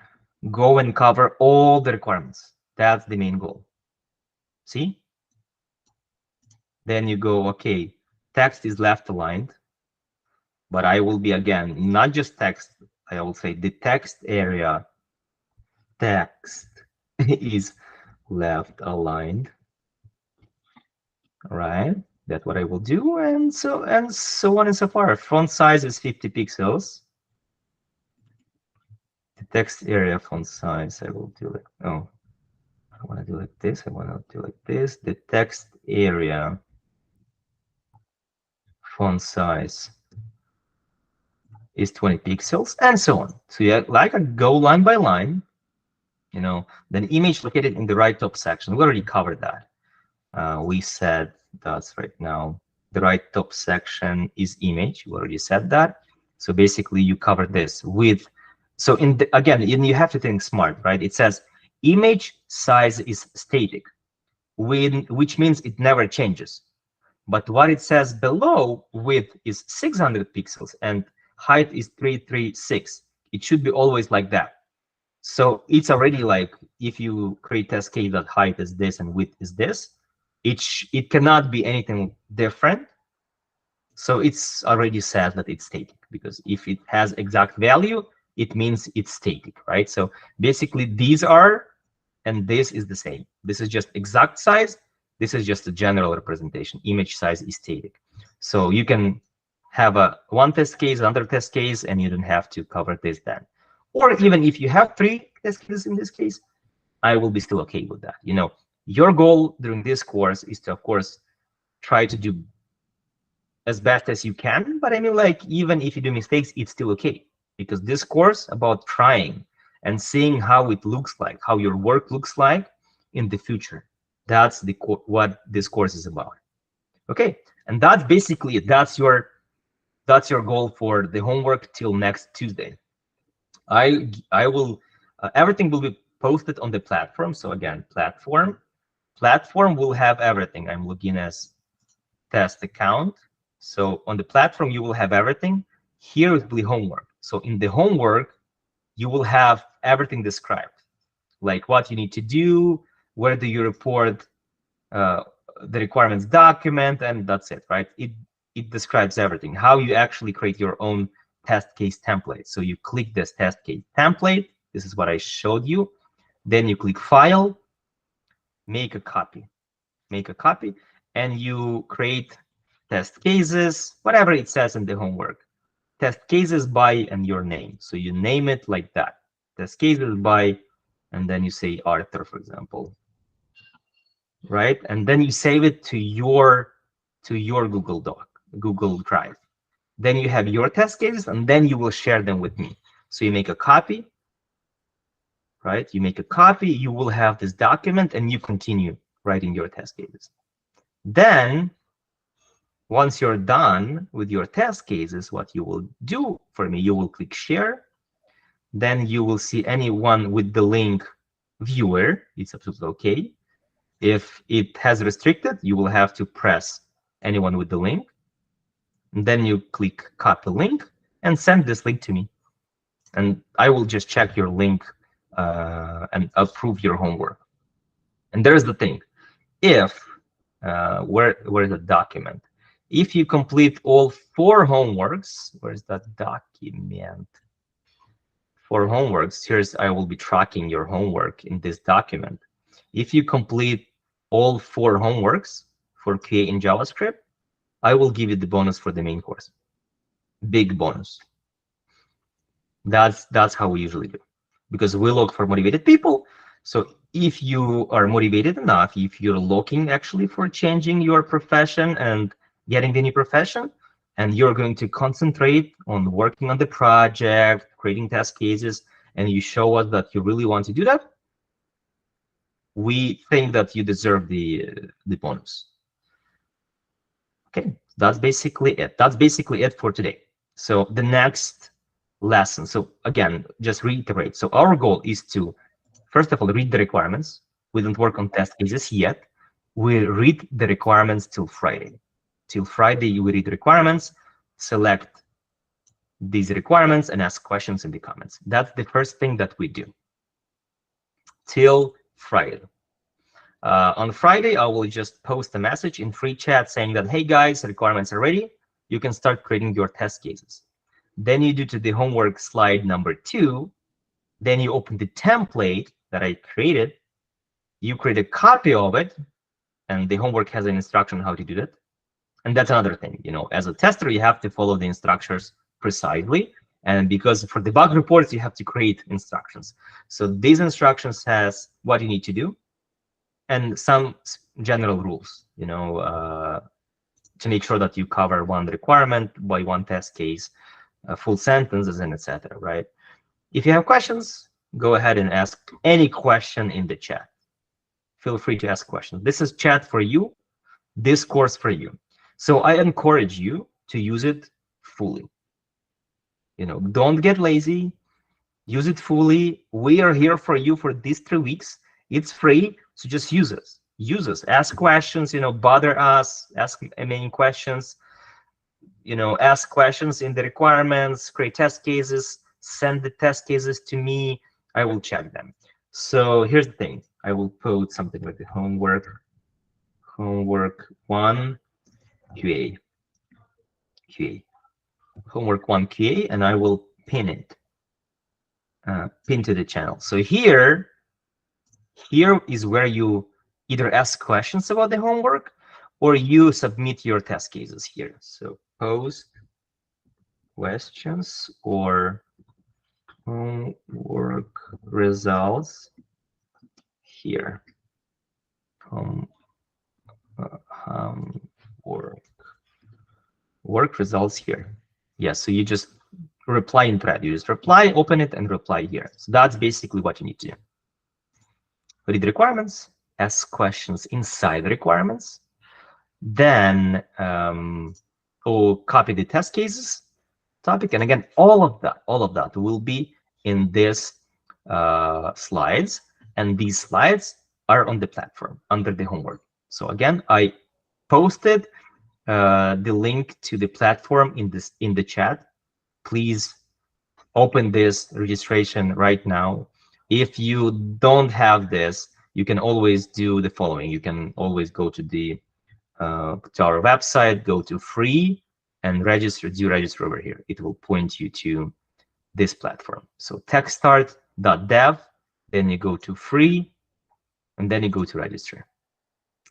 go and cover all the requirements. That's the main goal. See? Then you go, okay, text is left aligned, but I will be, again, not just text. I will say the text area text is left aligned. All right, that's what I will do, and so on and so forth. Font size is 50 pixels. The text area font size, I will do like, oh, I want to do like this. I want to do like this. The text area font size is 20 pixels, and so on. So yeah, like I go line by line. You know, then image located in the right top section. We already covered that. We said that's right now. The right top section is image. We already said that. So basically, you cover this with. So again, you have to think smart, right? It says image size is static, which means it never changes. But what it says below, width is 600 pixels and height is 336. It should be always like that. So it's already like, if you create test case that height is this and width is this, it cannot be anything different. So it's already said that it's static, because if it has exact value, it means it's static, right? So basically these are, and this is the same. This is just exact size. This is just a general representation. Image size is static. So you can have one test case, another test case, and you don't have to cover this then. Or even if you have 3 test cases in this case, I will be still okay with that. You know, your goal during this course is to, of course, try to do as best as you can. But I mean, like, even if you do mistakes, it's still okay. Because this course about trying and seeing how it looks like, how your work looks like in the future. That's what this course is about. Okay, and that's basically it. That's your goal for the homework till next Tuesday. I will everything will be posted on the platform. So again, platform will have everything. I'm looking as test account. So on the platform you will have everything. Here will be homework. So in the homework you will have everything described, like what you need to do, where do you report the requirements document, and that's it, right? It describes everything, how you actually create your own test case template. So you click this test case template. This is what I showed you. Then you click File, make a copy, and you create test cases, whatever it says in the homework. Test cases by and your name. So you name it like that. Test cases by, and then you say Arthur, for example, right? And then you save it to your Google Doc, Google Drive. Then you have your test cases, and then you will share them with me. So you make a copy, right? You make a copy, you will have this document, and you continue writing your test cases. Then, once you're done with your test cases, what you will do for me, you will click Share. Then you will see anyone with the link Viewer. It's absolutely okay. If it has restricted, you will have to press anyone with the link. And then you click Copy Link and send this link to me. And I will just check your link and approve your homework. And there's the thing. If, where's the document? If you complete all 4 homeworks, where's that document? 4 homeworks, here's, I will be tracking your homework in this document. If you complete all 4 homeworks for QA in JavaScript, I will give you the bonus for the main course. Big bonus. That's how we usually do. Because we look for motivated people. So if you are motivated enough, if you're looking actually for changing your profession and getting the new profession, and you're going to concentrate on working on the project, creating test cases, and you show us that you really want to do that, we think that you deserve the bonus. Okay, that's basically it. That's basically it for today. So the next lesson. So again, just reiterate. So our goal is to, first of all, read the requirements. We don't work on test cases yet. We read the requirements till Friday. Till Friday, we read the requirements, select these requirements, and ask questions in the comments. That's the first thing that we do. Till Friday. On Friday, I will just post a message in free chat saying that, hey guys, requirements are ready. You can start creating your test cases. Then you do to the homework slide number 2. Then you open the template that I created. You create a copy of it, and the homework has an instruction on how to do that. And that's another thing, you know, as a tester, you have to follow the instructions precisely. And because for the bug reports, you have to create instructions. So these instructions has what you need to do and some general rules, you know, to make sure that you cover one requirement by one test case, full sentences, and etc. Right? If you have questions, go ahead and ask any question in the chat. Feel free to ask questions. This is chat for you, this course for you. So I encourage you to use it fully. You know, don't get lazy. Use it fully. We are here for you for these 3 weeks. It's free, so just use us. Use us. Ask questions. You know, bother us. Ask many questions. You know, ask questions in the requirements. Create test cases. Send the test cases to me. I will check them. So here's the thing. I will put something like the homework 1 QA. Homework 1 QA, and I will pin it. Pin to the channel. So here is where you either ask questions about the homework or you submit your test cases here. So post questions or homework results here. Work results here. Yes, so you just reply in thread. You just reply, open it, and reply here. So that's basically what you need to do. Read the requirements, ask questions inside the requirements, then copy the test cases topic. And again, all of that will be in this slides. And these slides are on the platform under the homework. So again, I posted the link to the platform in the chat. Please open this registration right now. If you don't have this, you can always do the following. You can always go to the to our website, go to free, and register, do register over here. It will point you to this platform. So techstart.dev, then you go to free, and then you go to register.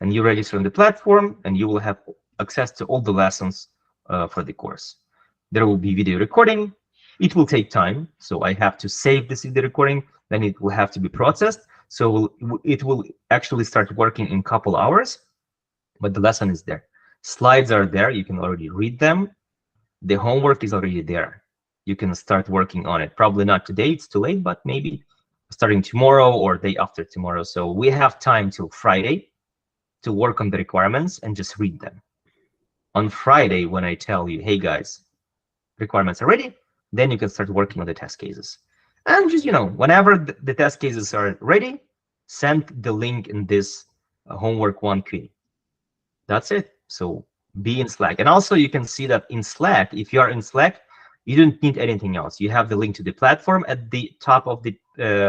And you register on the platform, and you will have access to all the lessons for the course. There will be video recording. It will take time, so I have to save this video recording, then it will have to be processed. So it will actually start working in a couple hours, but the lesson is there. Slides are there, you can already read them. The homework is already there. You can start working on it. Probably not today, it's too late, but maybe starting tomorrow or day after tomorrow. So we have time till Friday to work on the requirements and just read them. On Friday, when I tell you, hey guys, requirements are ready, then you can start working on the test cases. And just, whenever the test cases are ready, send the link in this homework 1 QA. That's it. So be in Slack. And also you can see that in Slack, if you are in Slack, you don't need anything else. You have the link to the platform at the top of the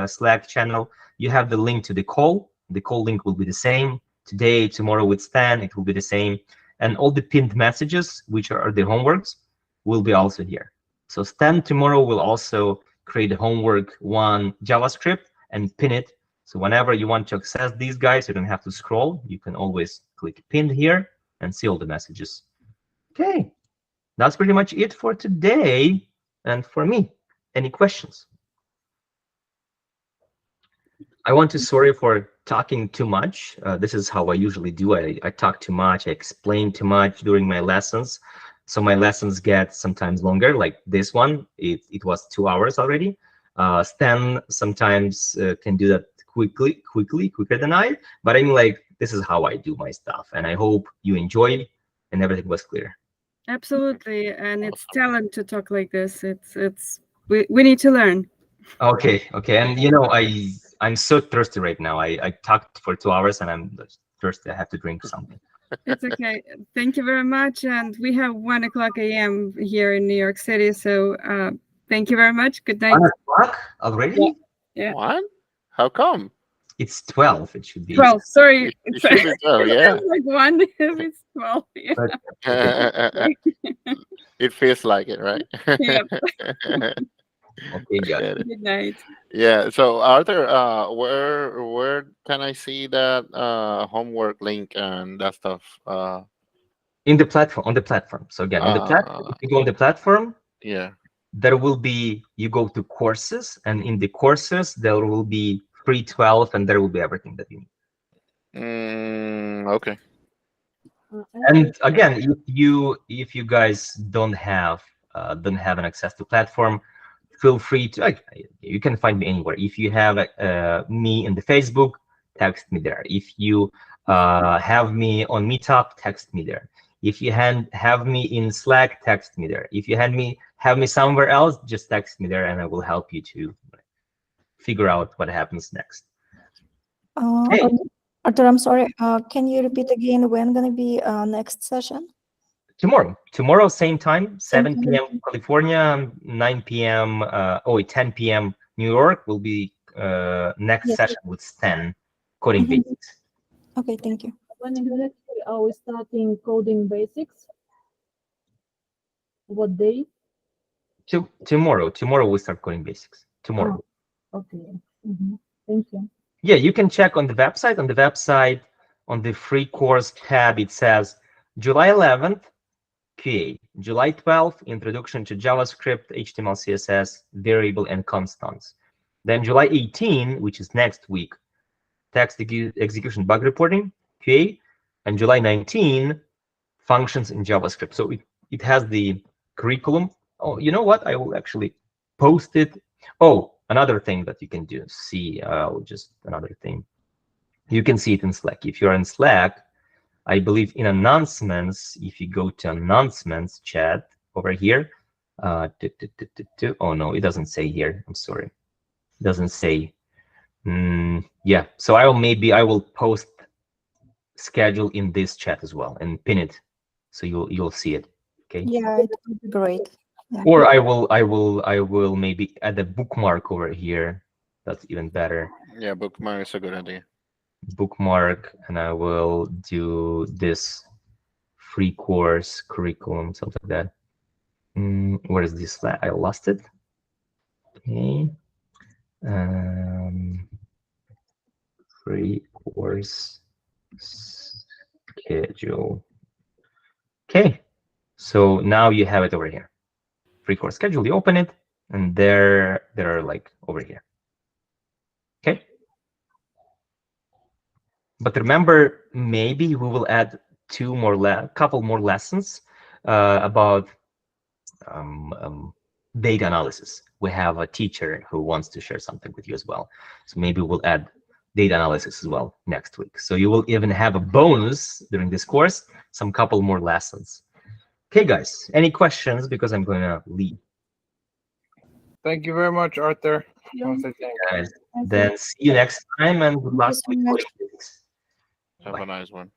Slack channel. You have the link to the call. The call link will be the same. Today, tomorrow with Stan, it will be the same. And all the pinned messages, which are the homeworks, will be also here. So Stan tomorrow will also create a homework 1 JavaScript and pin it. So whenever you want to access these guys, you don't have to scroll. You can always click pin here and see all the messages. Okay, that's pretty much it for today and for me. Any questions? I want to sorry for talking too much. This is how I usually do. I talk too much. I explain too much during my lessons. So my lessons get sometimes longer, like this one. It was 2 hours already. Stan sometimes can do that quicker than I. But I mean, like, this is how I do my stuff. And I hope you enjoyed and everything was clear. Absolutely. And it's talent to talk like this. We need to learn. Okay. And I'm so thirsty right now. I talked for 2 hours and I'm thirsty. I have to drink something. It's okay. Thank you very much. And we have 1:00 a.m. here in New York City. So thank you very much. Good night. 1:00 already? Yeah. What? How come? It's 12. It should be 12. Sorry. It should be 12, yeah. Like 1 if it's 12. Yeah. It feels like it, right? Yep. Okay, got it. Good night. Yeah. So Arthur, where can I see that homework link and that stuff? In the platform, on the platform. So again, on the platform, if you go on the platform, yeah, there will be, you go to courses, and in the courses there will be free 12, and there will be everything that you need. Okay. And again, if you guys don't have an access to platform, feel free to, you can find me anywhere. If you have me in the Facebook, text me there. If you have me on Meetup, text me there. If you have me in Slack, text me there. If you have me somewhere else, just text me there and I will help you to figure out what happens next. Hey. Arthur, I'm sorry. Can you repeat again when gonna be next session? Tomorrow, same time, 7 p.m. California, 9 p.m. 10 p.m. New York will be next session with Stan, coding basics. Okay, thank you. When exactly are we starting coding basics? What day? Tomorrow we start coding basics. Tomorrow. Oh, okay. Thank you. Yeah, you can check on the website. On the website, on the free course tab, it says July 11th, QA. July 12th, Introduction to JavaScript, HTML, CSS, Variable, and Constants. Then July 18, which is next week, Text Execution Bug Reporting, QA. And July 19, Functions in JavaScript. So it has the curriculum. Oh, you know what? I will actually post it. Oh, another thing that you can do, another thing. You can see it in Slack. If you're in Slack, I believe in announcements, if you go to announcements chat over here, oh no, it doesn't say here. I'm sorry. It doesn't say. Yeah, so I will post schedule in this chat as well and pin it so you'll see it. Okay. Yeah, it would be great. Yeah. Or I will maybe add a bookmark over here. That's even better. Yeah, bookmark is a good idea. Bookmark, and I will do this free course curriculum, something like that. Where is this? I lost it. Okay. Free course schedule. Okay. So now you have it over here. Free course schedule. You open it, and there are like over here. Okay. But remember, maybe we will add couple more lessons about data analysis. We have a teacher who wants to share something with you as well. So maybe we'll add data analysis as well next week. So you will even have a bonus during this course, some couple more lessons. Okay, guys, any questions? Because I'm going to leave. Thank you very much, Arthur. Guys, then see you next time, and good luck with Have a nice one.